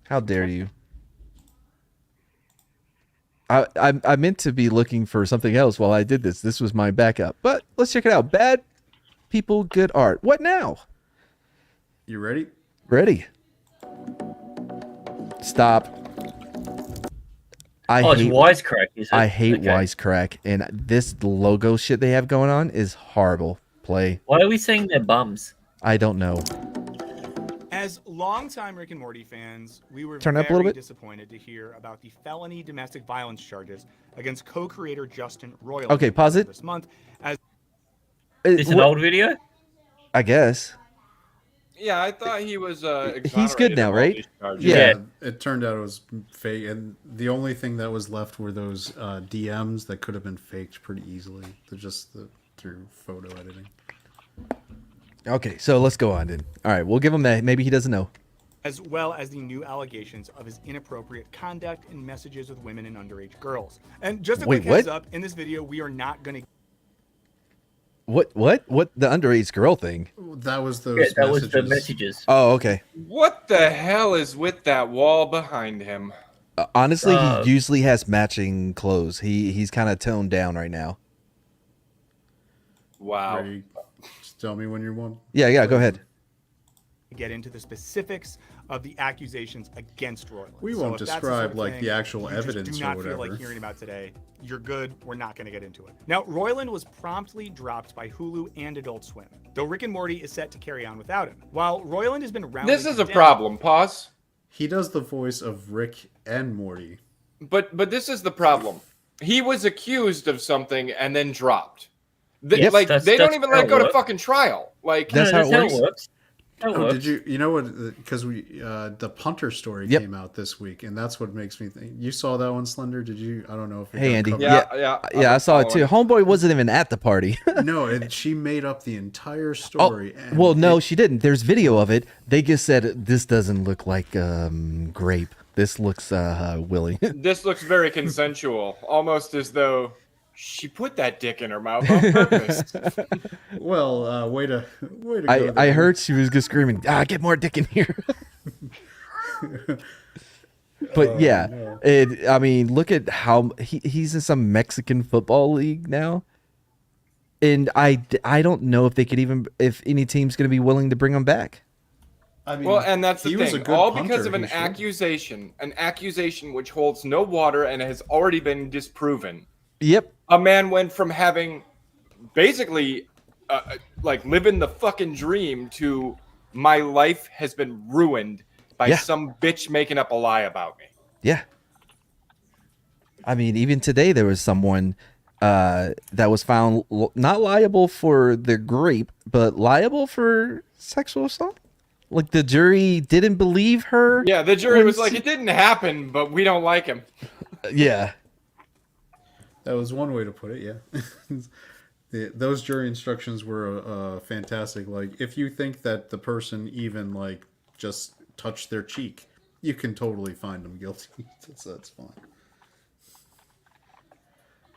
How dare you? I meant to be looking for something else while I did this. This was my backup. But let's check it out. Bad people, good art. What now? You ready? Ready. Stop. It's Wisecrack, is it? I hate Wisecrack, and this logo shit they have going on is horrible. Play. Why are we saying they're bums? I don't know. As longtime Rick and Morty fans, we were Turn up a little bit. Disappointed to hear about the felony domestic violence charges against co-creator Justin Roiland. Okay, pause it. This month, is this an old video? I guess. Yeah, I thought he was. He's good now, right? Yeah, it turned out it was fake, and the only thing that was left were those DMs that could have been faked pretty easily. Through photo editing. Okay, so let's go on then. All right, we'll give him that. Maybe he doesn't know. As well as the new allegations of his inappropriate conduct and messages with women and underage girls. And just a quick heads up, in this video, we are not going to. What the underage girl thing? That was those. Yeah, that was the messages. Oh, okay. What the hell is with that wall behind him? Honestly, he usually has matching clothes. He's kind of toned down right now. Wow. Ready? Just tell me when you're one. Yeah, go ahead. Get into the specifics of the accusations against Roiland. We won't describe the actual evidence do or not whatever. feel like hearing about today. You're good. We're not going to get into it. Now, Roiland was promptly dropped by Hulu and Adult Swim, though Rick and Morty is set to carry on without him. While Roiland has been around. This is a problem. Pause. He does the voice of Rick and Morty. But this is the problem. He was accused of something and then dropped. They don't even let go to fucking trial. That's how it works. Oh, did you? You know what? Because the punter story came out this week, and that's what makes me think. You saw that one, Slender? Did you? I don't know if. Hey, Andy. Yeah. I saw it too. Homeboy wasn't even at the party. No, and she made up the entire story. Oh, well, no, she didn't. There's video of it. They just said this doesn't look like grape. This looks willy. This looks very consensual, almost as though she put that dick in her mouth on purpose. Well, way to go. I heard she was just screaming, get more dick in here. But yeah, I mean, look at how he's in some Mexican football league now. And I don't know if they could even, if any team's going to be willing to bring him back. I mean, well, and that's the thing. All because of an accusation which holds no water and has already been disproven. Yep. A man went from having basically like living the fucking dream to my life has been ruined by some bitch making up a lie about me. Yeah. I mean, even today there was someone that was found not liable for the grape, but liable for sexual assault. Like the jury didn't believe her. Yeah, the jury was like, it didn't happen, but we don't like him. Yeah. That was one way to put it, yeah. Those jury instructions were fantastic. Like, if you think that the person even, like, just touched their cheek, you can totally find them guilty. That's fine.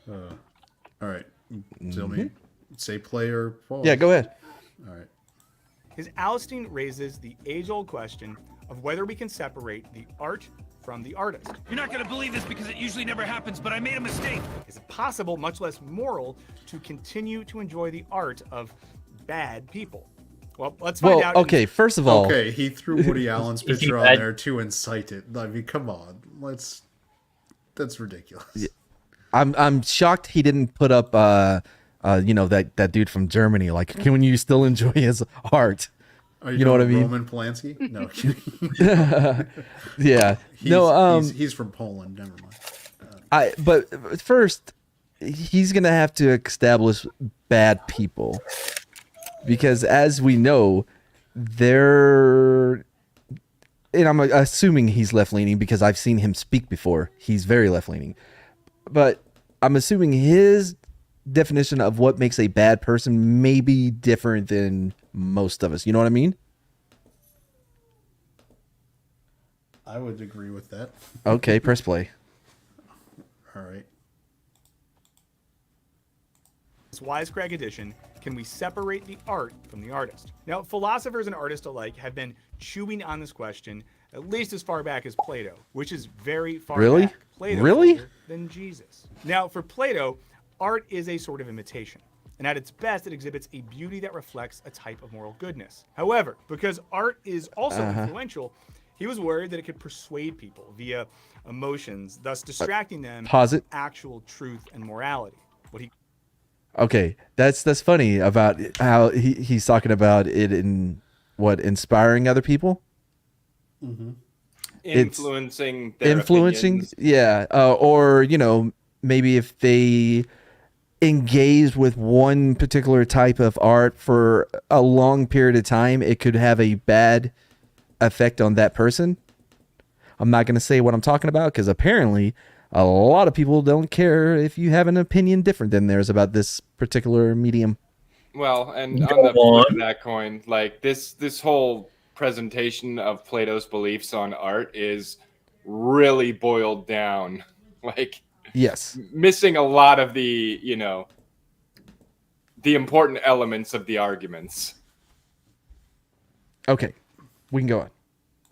All right. Tell me, say play or pause. Yeah, go ahead. All right. His ousting raises the age-old question of whether we can separate the art from the artist. You're not going to believe this because it usually never happens, but I made a mistake. Is it possible, much less moral, to continue to enjoy the art of bad people? Well, let's find out. Okay, first of all... Okay, he threw Woody Allen's picture on there to incite it. I mean, come on. That's ridiculous. Yeah. I'm shocked he didn't put up that dude from Germany. Like, can you still enjoy his art? You know what I mean? Roman Polanski? No. Yeah. He's from Poland. Never mind. But first, he's gonna have to establish bad people, because as we know, and I'm assuming he's left leaning because I've seen him speak before. He's very left leaning, but I'm assuming his definition of what makes a bad person may be different than most of us. You know what I mean? I would agree with that. Okay, press play. All right. This Wisecrack edition, can we separate the art from the artist? Now, philosophers and artists alike have been chewing on this question at least as far back as Plato, which is very far back. Plato really? Than Jesus. Now, for Plato, art is a sort of imitation, and at its best, it exhibits a beauty that reflects a type of moral goodness. However, because art is also influential, he was worried that it could persuade people via emotions, thus distracting them from actual truth and morality. Okay, that's funny about how he's talking about it in inspiring other people. Mm-hmm. Influencing their opinions. Yeah, or maybe if they engage with one particular type of art for a long period of time, it could have a bad effect on that person. I'm not going to say what I'm talking about because apparently a lot of people don't care if you have an opinion different than theirs about this particular medium. Well, and on the flip of that coin, like this whole presentation of Plato's beliefs on art is really boiled down, like missing a lot of the important elements of the arguments. Okay, we can go on.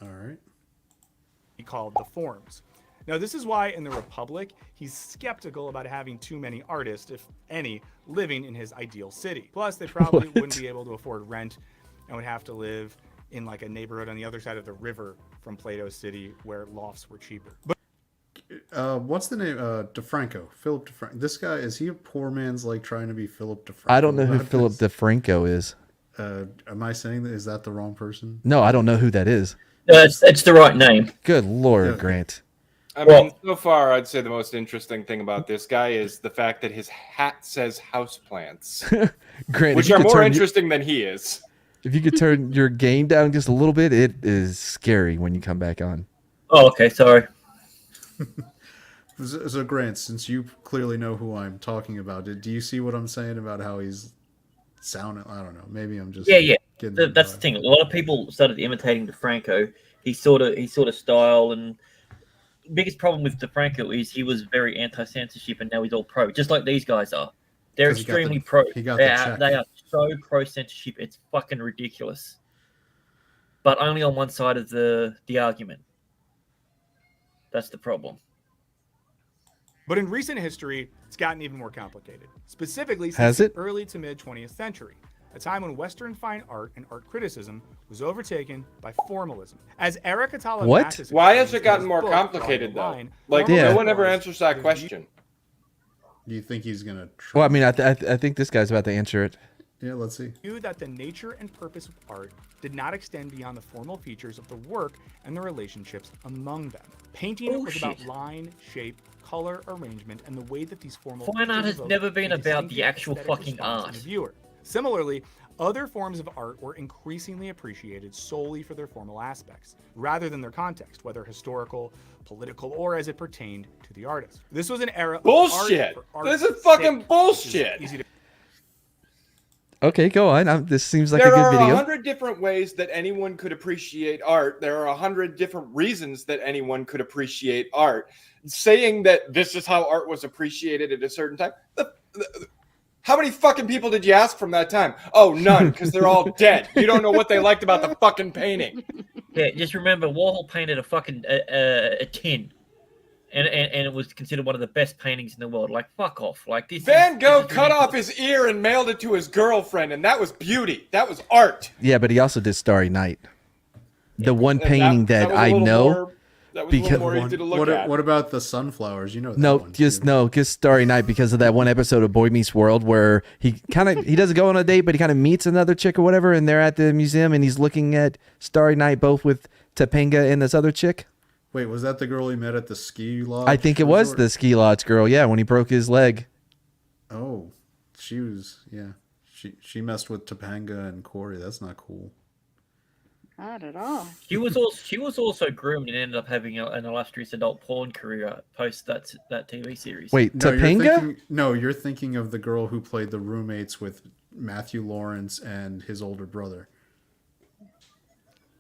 All right. He called the forms. Now, this is why in the Republic, he's skeptical about having too many artists, if any, living in his ideal city. Plus, they probably wouldn't be able to afford rent and would have to live in like a neighborhood on the other side of the river from Plato's city where lofts were cheaper. But what's the name? DeFranco. Philip DeFranco. This guy, is he a poor man's like trying to be Philip DeFranco? I don't know who Philip DeFranco is. Am I saying that? Is that the wrong person? No, I don't know who that is. It's the right name. Good Lord, Grant. I mean, so far, I'd say the most interesting thing about this guy is the fact that his hat says houseplants, Grant, which are more interesting than he is. If you could turn your gain down just a little bit, it is scary when you come back on. Oh, okay, sorry. So Grant, since you clearly know who I'm talking about, do you see what I'm saying about how he's sounding? I don't know. Maybe I'm just That's the thing. A lot of people started imitating DeFranco. He sort of style, and biggest problem with DeFranco is he was very anti-censorship, and now he's all pro, just like these guys are. They're extremely pro. They are so pro censorship. It's fucking ridiculous. But only on one side of the argument. That's the problem. But in recent history, it's gotten even more complicated. Specifically since the early to mid 20th century, a time when Western fine art and art criticism was overtaken by formalism. As Eric Atala Mathis, why has it gotten more complicated though? Like no one ever answers that question. Do you think he's gonna? Well, I mean, I think this guy's about to answer it. Yeah, let's see. Knew that the nature and purpose of art did not extend beyond the formal features of the work and the relationships among them. Painting was about line, shape, color, arrangement, and the way that these formal fine art has never been about the actual fucking art. Similarly, other forms of art were increasingly appreciated solely for their formal aspects, rather than their context, whether historical, political, or as it pertained to the artist. This was an era bullshit. of art this is fucking bullshit. Okay, go on. This seems like a good video. There are 100 different ways that anyone could appreciate art. There are 100 different reasons that anyone could appreciate art. Saying that this is how art was appreciated at a certain time. How many fucking people did you ask from that time? Oh, none, because they're all dead. You don't know what they liked about the fucking painting. Yeah, just remember, Warhol painted a fucking a tin. And it was considered one of the best paintings in the world. Like, fuck off. Like this. Van Gogh cut off his ear and mailed it to his girlfriend, and that was beauty. That was art. Yeah, but he also did Starry Night. The one painting that I know. That was a little more easy to look at. What about the sunflowers? You know that one. Just Starry Night, because of that one episode of Boy Meets World where he doesn't go on a date, but he kind of meets another chick or whatever, and they're at the museum, and he's looking at Starry Night both with Topanga and this other chick. Wait, was that the girl he met at the ski lodge? I think it was the ski lodge girl, yeah, when he broke his leg. Oh, she messed with Topanga and Corey. That's not cool. Not at all. She was also groomed and ended up having an illustrious adult porn career post that TV series. Wait, Topanga? You're thinking of the girl who played the roommates with Matthew Lawrence and his older brother.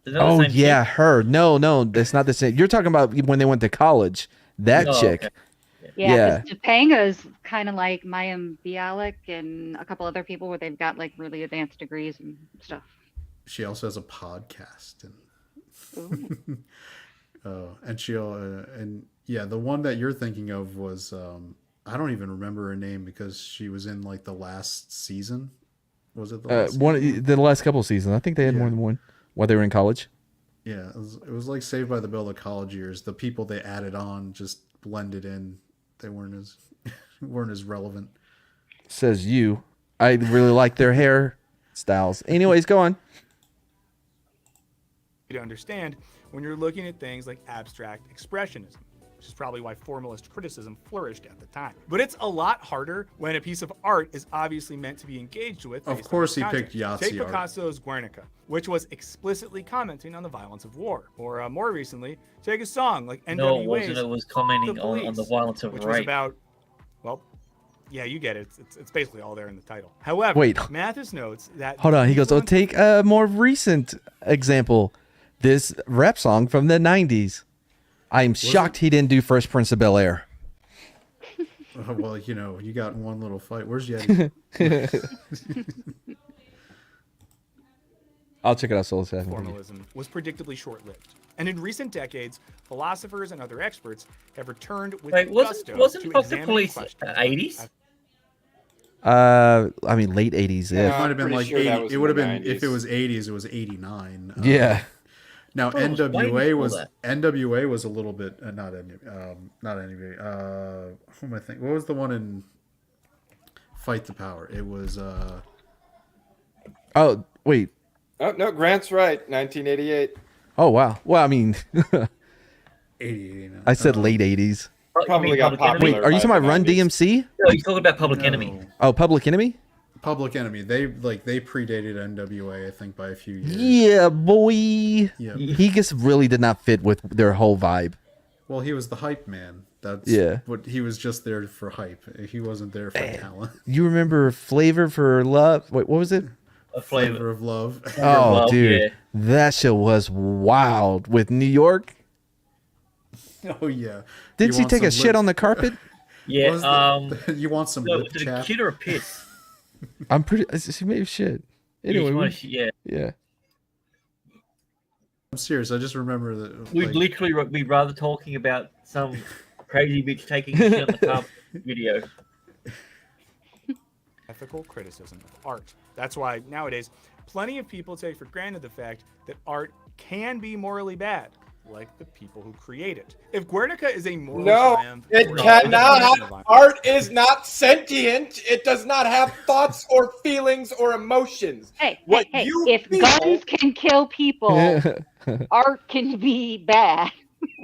Oh yeah, her. No, that's not the same. You're talking about when they went to college. That chick. Okay. Yeah. Topanga's kind of like Mayim Bialik and a couple other people where they've got like really advanced degrees and stuff. She also has a podcast, and the one that you're thinking of was I don't even remember her name because she was in like the last season. Was it the last the last couple of seasons? I think they had more than one while they were in college. Yeah, it was like Saved by the Bell of college years. The people they added on just blended in. They weren't as relevant. Says you. I really like their hair styles. Anyways, go on. To understand when you're looking at things like abstract expressionism, which is probably why formalist criticism flourished at the time. But it's a lot harder when a piece of art is obviously meant to be engaged with. Of course, he picked Yahtzee Take Picasso's Guernica, which was explicitly commenting on the violence of war. Or more recently, take a song like NWA's. No, it wasn't. It was commenting on the violence of which rape. Was about, well, yeah, you get it. It's basically all there in the title. However, Mathis notes that. Hold on. He goes, take a more recent example. This rap song from the 90s. I'm shocked he didn't do First Prince of Bel-Air. Well, you got in one little fight. Where's Yeti? I'll check it out. Solo formalism was predictably short-lived. And in recent decades, philosophers and other experts have returned with gusto wasn't to Fuck examine the Police questions. 80s? I mean, late 80s. Yeah, it might have been like 80. It would have been, if it was 80s, it was 89. Yeah. Now NWA was a little bit not NWA. Who am I thinking? What was the one in Fight the Power? It was Oh wait. Oh no, Grant's right. 1988. Oh wow. Well, I mean, 80. I said late 80s. Probably got popular. Wait, are you talking about Run DMC? No, he's talking about Public Enemy. Oh, Public Enemy. Public Enemy. They predated NWA, I think, by a few years. Yeah, boy. Yeah. He just really did not fit with their whole vibe. Well, he was the hype man. That's what he was just there for hype. He wasn't there for talent. You remember Flavor for Love? Wait, what was it? A Flavor of Love. Oh, dude. That show was wild with New York. Oh, yeah. Didn't she take a shit on the carpet? Yeah. You want some no, lip was it a chat? shit or a piss? I'm pretty. She made shit. Anyway, yeah. I'm serious. I just remember that. We'd literally be rather talking about some crazy bitch taking a shit on the carpet video. Ethical criticism of art. That's why nowadays, plenty of people take for granted the fact that art can be morally bad, like the people who create it. If Guernica is a moral triumph, it cannot. Art is not sentient. It does not have thoughts or feelings or emotions. Hey, if guns can kill people, art can be bad.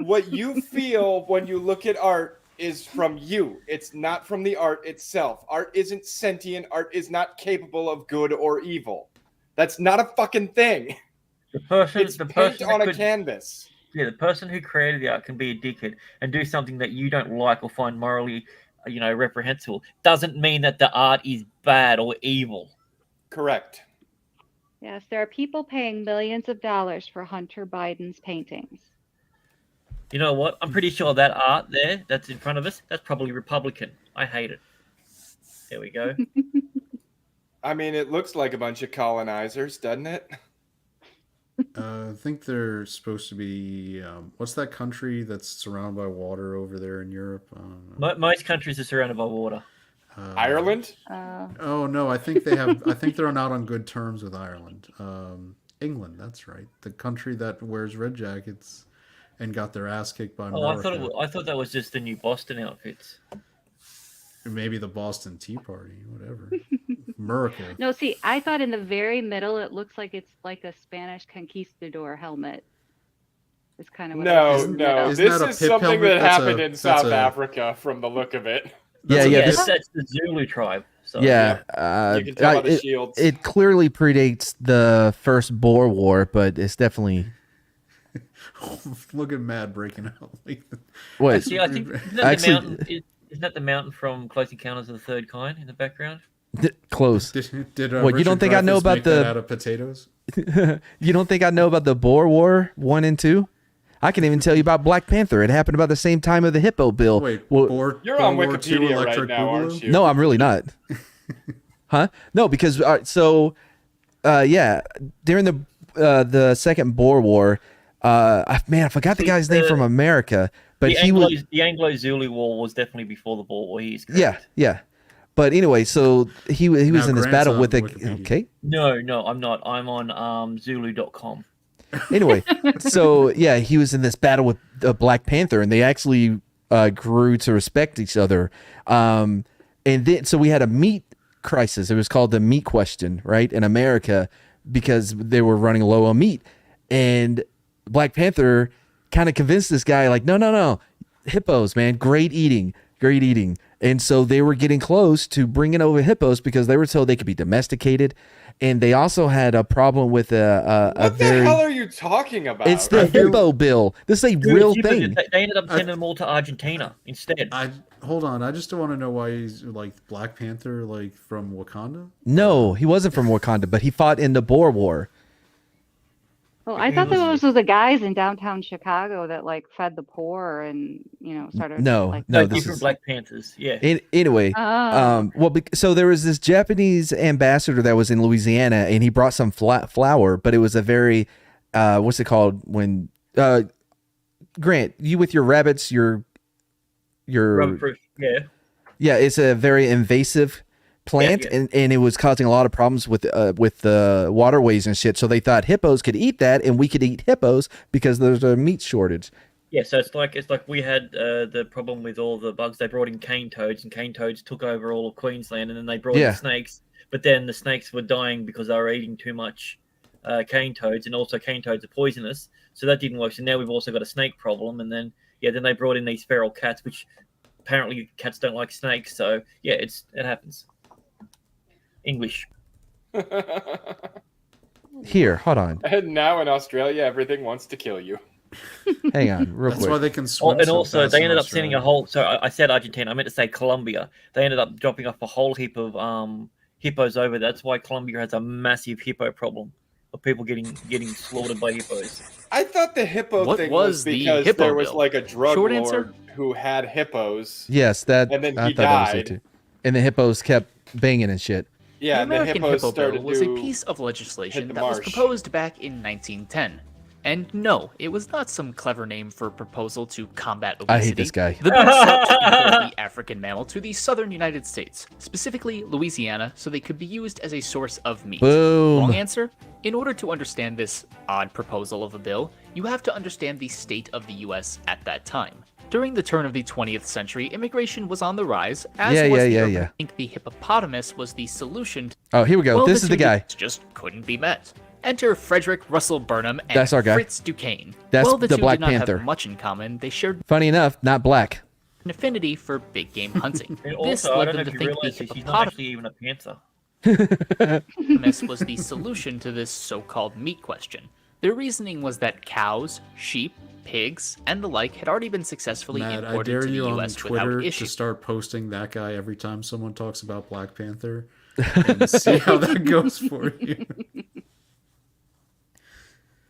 What you feel when you look at art is from you. It's not from the art itself. Art isn't sentient. Art is not capable of good or evil. That's not a fucking thing. It's paint on a canvas. Yeah, the person who created the art can be a dickhead and do something that you don't like or find morally, reprehensible. Doesn't mean that the art is bad or evil. Correct. Yes, there are people paying millions of dollars for Hunter Biden's paintings. You know what? I'm pretty sure that art there that's in front of us, that's probably Republican. I hate it. There we go. I mean, it looks like a bunch of colonizers, doesn't it? I think they're supposed to be. What's that country that's surrounded by water over there in Europe? Most countries are surrounded by water. Ireland? Oh no, I think they have. I think they're not on good terms with Ireland. England, that's right. The country that wears red jackets and got their ass kicked by America. I thought that was just the new Boston outfits. Maybe the Boston Tea Party, whatever. America. No, see, I thought in the very middle it looks like it's like a Spanish conquistador helmet. It's kind of what no. This is something that happened in South Africa from the look of it. That's the Zulu tribe. So. Yeah, you can tell by the shields. It clearly predates the first Boer War, but it's definitely. Look at Mad breaking out. What? Actually, I think isn't that the mountain from Close Encounters of the Third Kind in the background? Close. What you don't think I know about the out of potatoes? You don't think I know about the Boer War 1 and 2? I can even tell you about Black Panther. It happened about the same time of the Hippo Bill. Wait, you're on Wikipedia right now, aren't you? No, I'm really not. Huh? No, because during the second Boer War, I forgot the guy's name from America, but the Anglo-Zulu War was definitely before the Boer War. He's correct. Yeah. But anyway, so he was in this battle with okay. No, I'm not. I'm on Zulu.com. Anyway, so yeah, he was in this battle with Black Panther, and they actually grew to respect each other. And then so we had a meat crisis. It was called the meat question, right, in America, because they were running low on meat, and Black Panther kind of convinced this guy, like, no, hippos, man, great eating. And so they were getting close to bringing over hippos because they were told they could be domesticated. And they also had a problem with what the hell are you talking about? It's the hippo bill. This is a real thing. They ended up sending them all to Argentina instead. Hold on. I just want to know why he's like Black Panther, like from Wakanda? No, he wasn't from Wakanda, but he fought in the Boer War. Well, I thought those were the guys in downtown Chicago that like fed the poor and sort of no, different Black Panthers. Yeah. Anyway, so there was this Japanese ambassador that was in Louisiana, and he brought some flour, but it was a very what's it called when Grant, you with your rabbits, your rubber-proof, yeah, it's a very invasive plant, and it was causing a lot of problems with the waterways and shit. So they thought hippos could eat that, and we could eat hippos because there's a meat shortage. Yeah, so it's like we had the problem with all the bugs. They brought in cane toads, and cane toads took over all of Queensland, and then they brought in snakes. But then the snakes were dying because they were eating too much cane toads, and also cane toads are poisonous. So that didn't work. So now we've also got a snake problem, and then they brought in these feral cats, which apparently cats don't like snakes. So yeah, it happens. English. Here, hold on. And now in Australia, everything wants to kill you. Hang on, real That's quick. why they can swim. And so also, fast they in ended up Australia. sending a whole. So I said Argentina. I meant to say Colombia. They ended up dropping off a whole heap of hippos over. That's why Colombia has a massive hippo problem of people getting slaughtered by hippos. I thought the hippo thing was because hippo there was bill? like a drug Short lord answer? who had hippos. Yes, that And then I he thought that was it died. too. And the hippos kept banging and shit. Yeah, The and the American hippos Hippo started Bill was to a piece of hit legislation the that was marsh. proposed back in 1910. And no, it was not some clever name for a proposal to combat obesity. I hate this guy. The bill sought to import the African mammal to the southern United States, specifically Louisiana, so they could be used as a source of meat. Boom. Long answer? In order to understand this odd proposal of a bill, you have to understand the state of the US at that time. During the turn of the 20th century, immigration was on the rise, as was the urban. I think the hippopotamus was the solution to Oh, here we go. This is the guy. just couldn't be met. Enter Frederick Russell Burnham and That's our guy. Fritz Duquesne. That's While the the two Black did not Panther. have much in common, they shared Funny enough, not black. an affinity for big game hunting. And This also, I led don't know them if to you think the realize this, he's not actually even a panther. hippopotamus was the solution to this so-called meat question. Their reasoning was that cows, sheep, pigs, and the like had already been successfully Matt, I imported dare to the you on US Twitter without to issue. start posting that guy every time someone talks about Black Panther and see how that goes for you.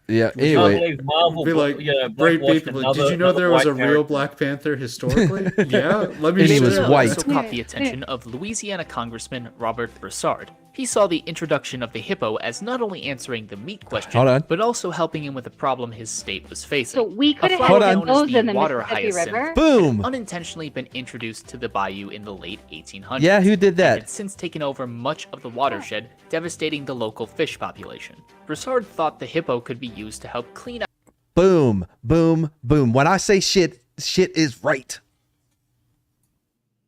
Yeah, I anyway. believe Marvel, Be like, great people. Did you know there was a real Black Panther historically? Yeah, let me And he show was you. white. Also caught the attention of Louisiana Congressman Robert Broussard. He saw the introduction of the hippo as not only answering the meat question, Hold on. but also helping him with a problem his state was facing. So we could have A had flower Hold on. known as those the in the water Mississippi hyacinth River. Boom. unintentionally been introduced to the bayou in the late 1800s. Yeah, who did And that? had since taken over much of the watershed, devastating the local fish population. Broussard thought the hippo could be used to help clean up. Boom, boom, boom. When I say shit, shit is right.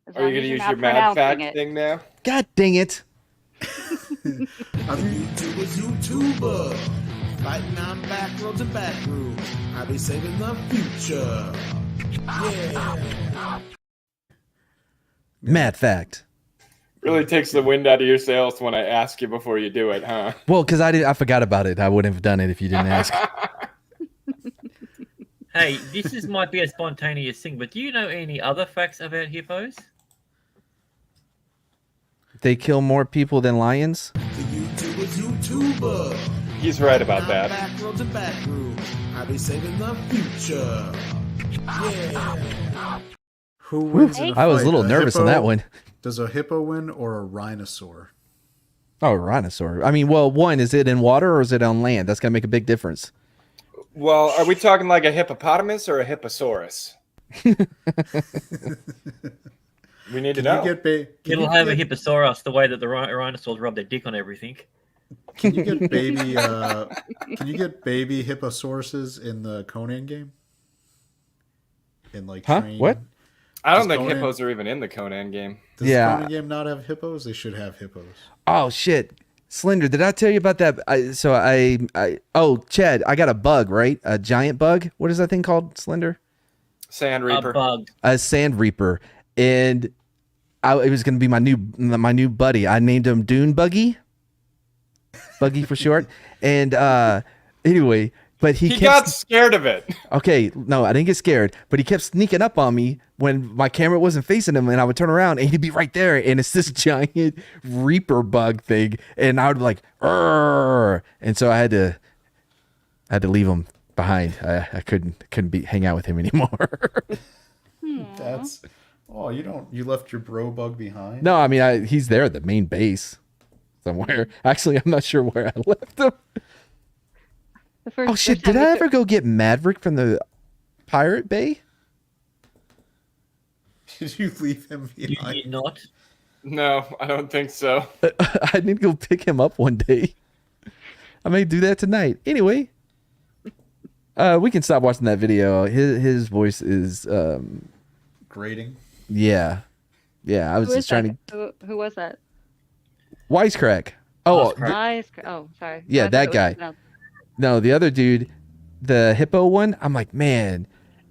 As Are long you as going to you're use not your mad fact pronouncing it. thing now? God dang it. YouTuber's YouTuber. Fighting on back roads and back rooms. I'll be saving the future. Yeah. Mad fact. Really takes the wind out of your sails when I ask you before you do it, huh? Well, because I forgot about it. I wouldn't have done it if you didn't ask. Hey, might be a spontaneous thing, but do you know any other facts about hippos? They kill more people than lions? The YouTuber's YouTuber. He's right about Fighting on that. back roads and back rooms. I'll be saving the future. Yeah. Who wins in a I was a fight, little nervous on hippo? that one. Does a hippo win or a rhinosaur? Oh, rhinosaur. I mean, well, one, is it in water or is it on land? That's going to make a big difference. Well, are we talking like a hippopotamus or a hipposaurus? We need to Can know. you get It'll have a hipposaurus the way that the rhinosaurs rub their dick on everything. Can you get baby? Can you get baby hipposauruses in the Conan game? In like train? What? I don't Does think Conan- hippos are even in the Conan game. Does Yeah. the Conan game not have hippos? They should have hippos. Oh, shit. Slender, did I tell you about that? Oh, Chad, I got a bug, right? A giant bug. What is that thing called, Slender? Sand A Reaper. bug. A sand reaper. And it was going to be my new buddy. I named him Dune Buggy. Buggy for short. And anyway, but he got scared of it. Okay, no, I didn't get scared, but he kept sneaking up on me when my camera wasn't facing him, and I would turn around and he'd be right there, and it's this giant reaper bug thing, and I would be like, "Arr!" And so I had to leave him behind. I couldn't hang out with him anymore. That's you left your bro bug behind. No, I mean he's there at the main base somewhere. Actually, I'm not sure where I left him. Oh shit! Did I ever go get Maverick from the Pirate Bay? Did you leave him You behind? did not. No, I don't think so. I need to go pick him up one day. I may do that tonight. Anyway, we can stop watching that video. His voice is Grating. yeah. I was just trying to Who was that? Wisecrack. Oh, Oh, sorry. Yeah, I thought that it was guy. something else. no, the other dude, the hippo one. I'm like, man,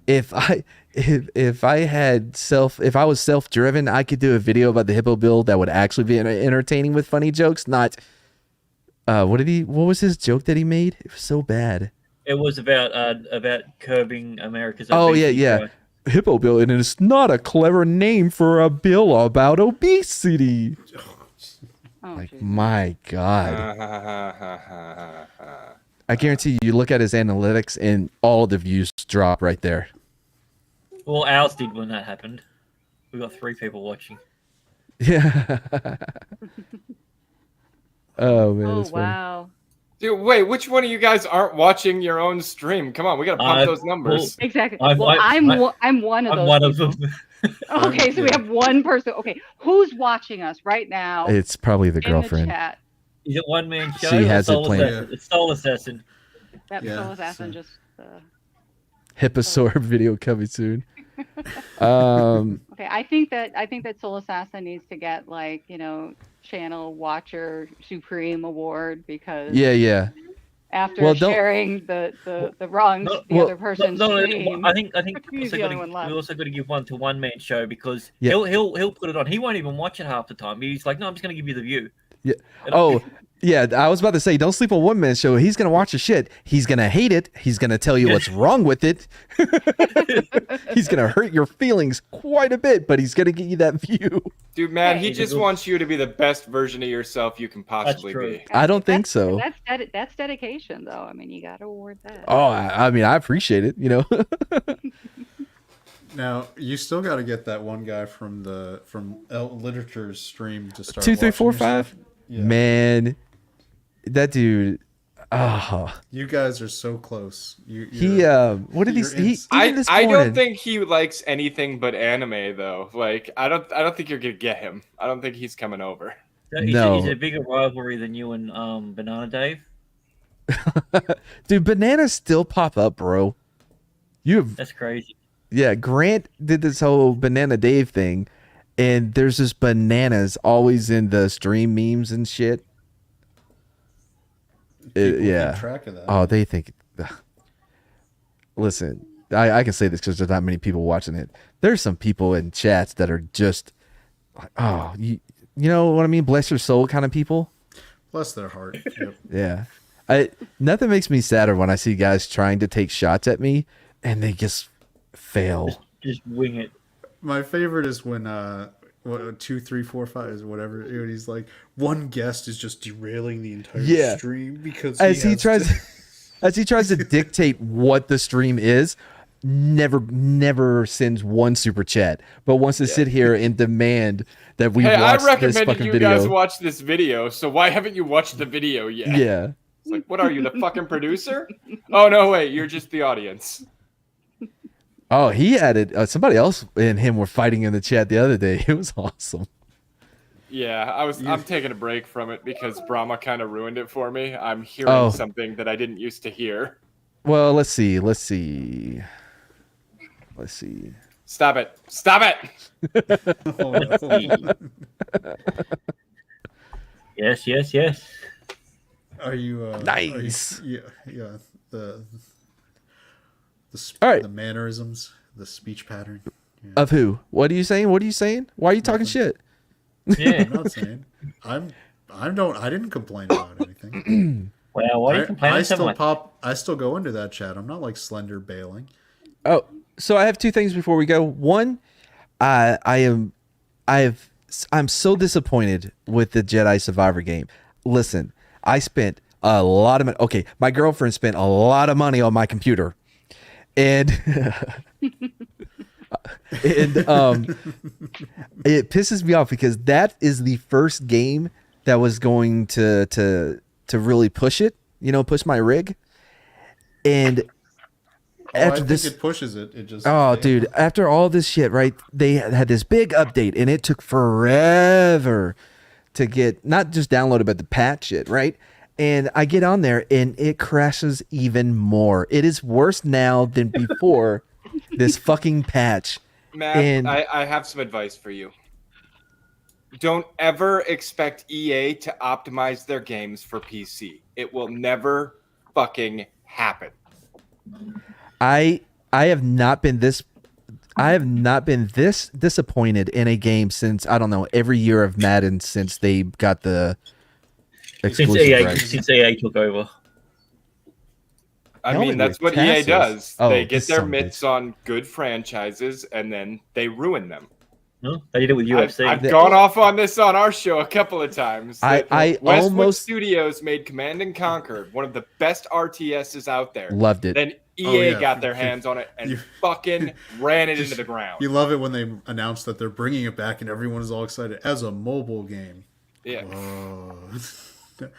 if I if I was self-driven, I could do a video about the Hippo Bill that would actually be entertaining with funny jokes. Not what was his joke that he made? It was so bad. It was about curbing America's obesity. Yeah. Hippo Bill, and it's not a clever name for a bill about obesity. My God. I guarantee you look at his analytics and all the views drop right there. Well, ours did when that happened. We got 3 people watching. Yeah. Oh, man. Oh, wow. Dude, wait, which one of you guys aren't watching your own stream? Come on, we gotta pump those numbers. Well, exactly. I'm one of those. One of them. Okay, so we have one person. Okay, who's watching us right now? It's probably the girlfriend. The chat? Is it one man show? She has it planned. It's Soul Assassin. That Soul Assassin just. Hipposaur video coming soon. Okay, I think that Soul Assassin needs to get Channel Watcher Supreme Award because after sharing the wrongs other person's stream, I think we also got to give one to One Man Show because he'll put it on. He won't even watch it half the time. He's like, no, I'm just gonna give you the view. Yeah. Yeah, I was about to say, don't sleep on One Man Show. He's going to watch your shit. He's going to hate it. He's going to tell you what's wrong with it. He's going to hurt your feelings quite a bit, but he's going to get you that view. Dude, man, he just wants you to be the best version of yourself you can possibly be. I don't think so. That's dedication, though. I mean, you got to award that. Oh, I mean, I appreciate it, Now, you still got to get that one guy from Literature's stream to start 2, 3, 4, 5? Yeah. Man, that dude. Oh, you guys are so close. What did he? I don't think he likes anything but anime, though. Like, I don't think you're gonna get him. I don't think he's coming over. No, is it a bigger rivalry than you and Banana Dave? Dude, bananas still pop up, bro. That's crazy. Yeah, Grant did this whole Banana Dave thing, and there's just bananas always in the stream memes and shit. Keep track of that. Oh, they think. Listen, I can say this because there's not many people watching it. There's some people in chats that are just, oh, you know what I mean? Bless your soul kind of people. Bless their heart. Yep. Yeah. Nothing makes me sadder when I see guys trying to take shots at me and they just fail. Just wing it. My favorite is when 2, 3, 4, 5 is whatever. And he's like, one guest is just derailing the entire stream because he tries to dictate what the stream is. Never sends one super chat, but wants to sit here and demand that we watch this fucking video. I recommended you guys watch this video, so why haven't you watched the video yet? Yeah. It's like, what are you, the fucking producer? Oh no, wait, you're just the audience. Oh, he added somebody else and him were fighting in the chat the other day. It was awesome. Yeah, I'm taking a break from it because Brahma kind of ruined it for me. I'm hearing something that I didn't used to hear. Well, let's see. Stop it. Yes. Are you nice? The mannerisms, the speech pattern. Yeah. Of who? What are you saying? Why are you talking shit? Yeah, I'm not saying. I didn't complain about anything. Well, why are you complaining so much? I still go into that chat. I'm not like Slender bailing. Oh, so I have 2 things before we go. One, I'm so disappointed with the Jedi Survivor game. Listen, I spent a lot of money. Okay, my girlfriend spent a lot of money on my computer. And it pisses me off because that is the first game that was going to really push it, push my rig. And after this, it pushes it. It just dude, after all this shit, right? They had this big update, and it took forever to get not just downloaded, but the patch it, right? And I get on there and it crashes even more. It is worse now than before this fucking patch. Matt, and I have some advice for you. Don't ever expect EA to optimize their games for PC. It will never fucking happen. I have not been this I have not been this disappointed in a game since, I don't know, every year of Madden since they got the exclusive rights. Since EA took over. I mean, that's what EA does. They get their mitts on good franchises, and then they ruin them. No, they did it with UFC. I've gone off on this on our show a couple of times. I Westwood almost Studios made Command and Conquer, one of the best RTSs out there. Loved it. Then EA got their hands on it and fucking ran it into the ground. You love it when they announce that they're bringing it back and everyone is all excited as a mobile game. Yeah.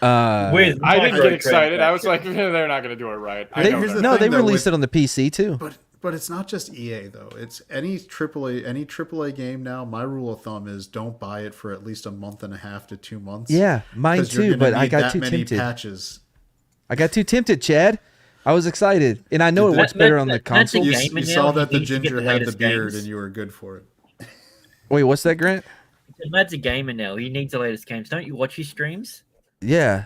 I didn't get excited. I was like, they're not going to do it right. They released it on the PC too. But it's not just EA though. It's any AAA game now. My rule of thumb is don't buy it for at least a month and a half to 2 months. Yeah, mine too. But I got too tempted. Patches. I got too tempted, Chad. I was excited, and I know it works better on the console. You saw that the ginger had the beard, and you were good for it. Wait, what's that, Grant? Matt's a gamer now. He needs the latest games. Don't you watch his streams? Yeah,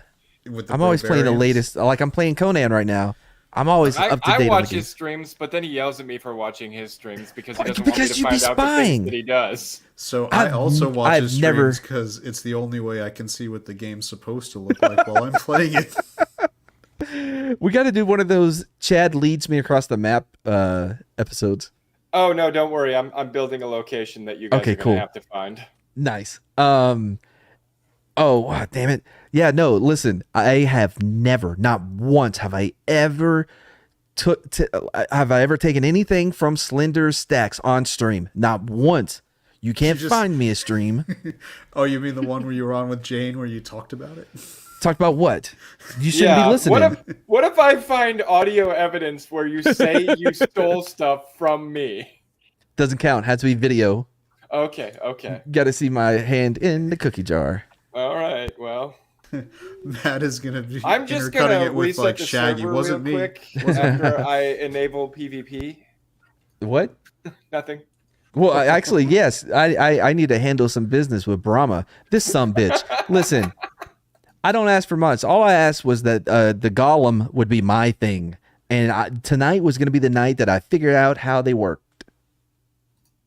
I'm always playing the latest. Like I'm playing Conan right now. I'm always up to date. I watch his streams, but then he yells at me for watching his streams because he doesn't want me to find out the things that he does. So I also watch his streams because it's the only way I can see what the game's supposed to look like while I'm playing it. We got to do one of those Chad leads me across the map episodes. Oh no, don't worry. I'm building a location that you guys are gonna have to find. Nice. Oh, damn it. Yeah, no, listen, I have never, not once have I ever taken anything from Slender's stacks on stream. Not once. You can't find me a stream. Oh, you mean the one where you were on with Jane where you talked about it? Talked about what? You shouldn't be listening. What if I find audio evidence where you say you stole stuff from me? Doesn't count. Has to be video. Okay. Got to see my hand in the cookie jar. All right, well. That is going to be I'm just going to reset like the Shaggy. server Wasn't real me. quick after I enable PvP. What? Nothing. Well, actually, yes. I need to handle some business with Brahma. This sumbitch. Listen, I don't ask for much. All I asked was that the golem would be my thing. And tonight was going to be the night that I figured out how they worked.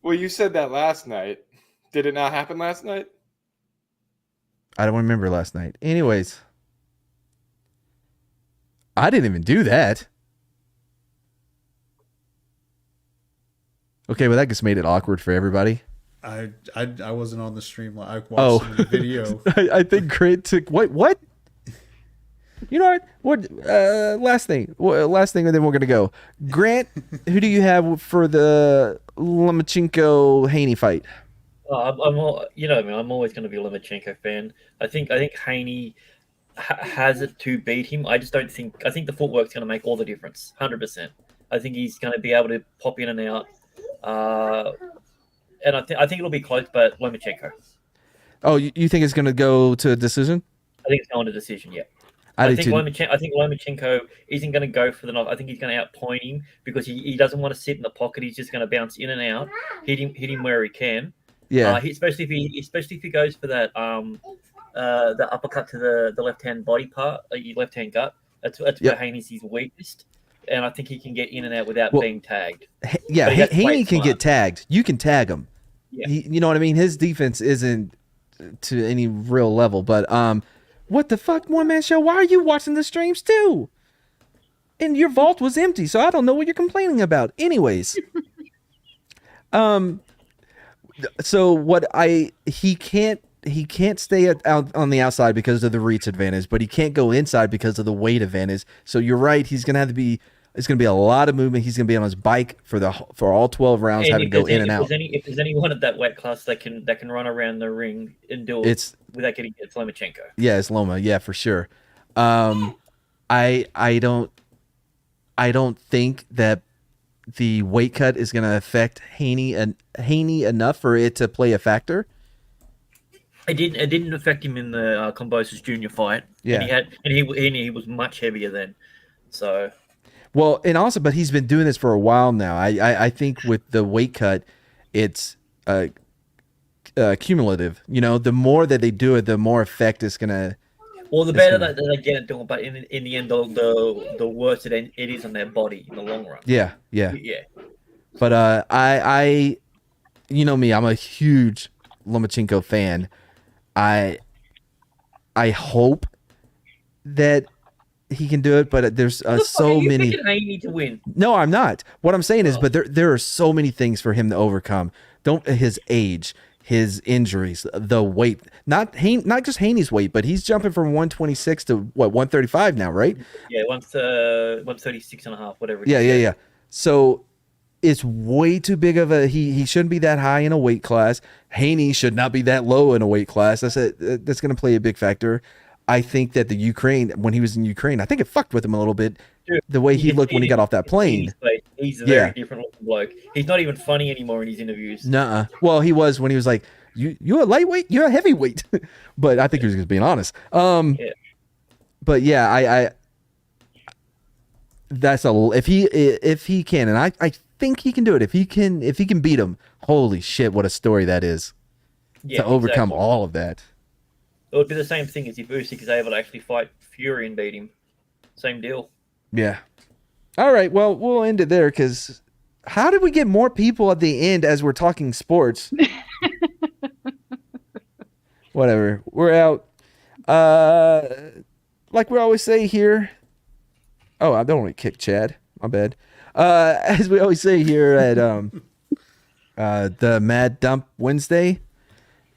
Well, you said that last night. Did it not happen last night? I don't remember last night. Anyways, I didn't even do that. Okay, well, that just made it awkward for everybody. I wasn't on the stream. I watched the video. I think Grant took... What? You know what? Last thing, and then we're going to go. Grant, who do you have for the Lomachenko-Haney fight? I'm always going to be a Lomachenko fan. I think Haney has it to beat him. I just don't think. I think the footwork's going to make all the difference. 100%. I think he's going to be able to pop in and out. And I think it'll be close, but Lomachenko. Oh, you think it's going to go to a decision? I think it's going to decision. Yeah. I think Lomachenko isn't going to go for the knock. I think he's going to outpoint him because he doesn't want to sit in the pocket. He's just going to bounce in and out, hit him where he can. Yeah. Especially if he goes for that the uppercut to the left hand body part, your left hand gut. That's where Haney's his weakest, and I think he can get in and out without being tagged. Yeah, Haney can get tagged. You can tag him. Yeah. You know what I mean? His defense isn't to any real level, but what the fuck, one man show? Why are you watching the streams too? And your vault was empty, so I don't know what you're complaining about. Anyways, so he can't stay out on the outside because of the reach advantage, but he can't go inside because of the weight advantage. So you're right. He's gonna have to be. It's gonna be a lot of movement. He's gonna be on his bike for all 12 rounds, having to go in and out. If there's anyone at that weight class that can run around the ring and do it without getting it's Lomachenko. Yeah, it's Loma. Yeah, for sure. I don't think that the weight cut is going to affect Haney enough for it to play a factor. It didn't affect him in the Kambosos Junior fight. Yeah, and he was much heavier then. So, well, and also, but he's been doing this for a while now. I think with the weight cut, it's cumulative. You know, the more that they do it, the more effect it's gonna. Well, the better that they get it doing, but in the end, the worse it is on their body in the long run. Yeah. But I, you know me, I'm a huge Lomachenko fan. I hope that he can do it, but there's so many. Picking Haney to win. No, I'm not. What I'm saying is, but there are so many things for him to overcome. His age, his injuries, the weight. Not just Haney's weight, but he's jumping from 126 to what 135 now, right? Yeah, 136 and a half, whatever. Yeah. So it's way too big of a. He shouldn't be that high in a weight class. Haney should not be that low in a weight class. That's going to play a big factor. I think that when he was in Ukraine, I think it fucked with him a little bit. Dude, the way he looked when he got off that plane. He's a very different looking bloke. He's not even funny anymore in his interviews. Nuh-uh. Well, he was when he was like, "You a lightweight? You're a heavyweight." But I think he was just being honest. But yeah, I that's if he can, and I think he can do it. If he can beat him, holy shit, what a story that is. To overcome all of that. It would be the same thing as if Usyk is able to actually fight Fury and beat him. Same deal. Yeah. All right. Well, we'll end it there because how did we get more people at the end as we're talking sports? Whatever. We're out. Like we always say here. Oh, I don't want to kick Chad. My bad. As we always say here at the Mad Dump Wednesday.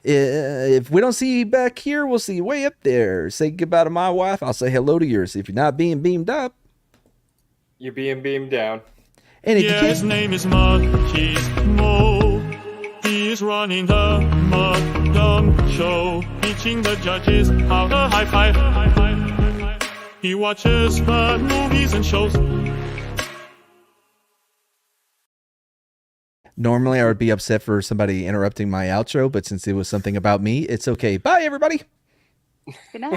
If we don't see you back here, we'll see you way up there. Say goodbye to my wife. I'll say hello to yours. If you're not being beamed up, you're being beamed down. And his name is Marquis Mo. He is running the Mud Dump Show, teaching the judges how to high five. He watches bad movies and shows. Normally, I would be upset for somebody interrupting my outro, but since it was something about me, it's okay. Bye, everybody. Good night.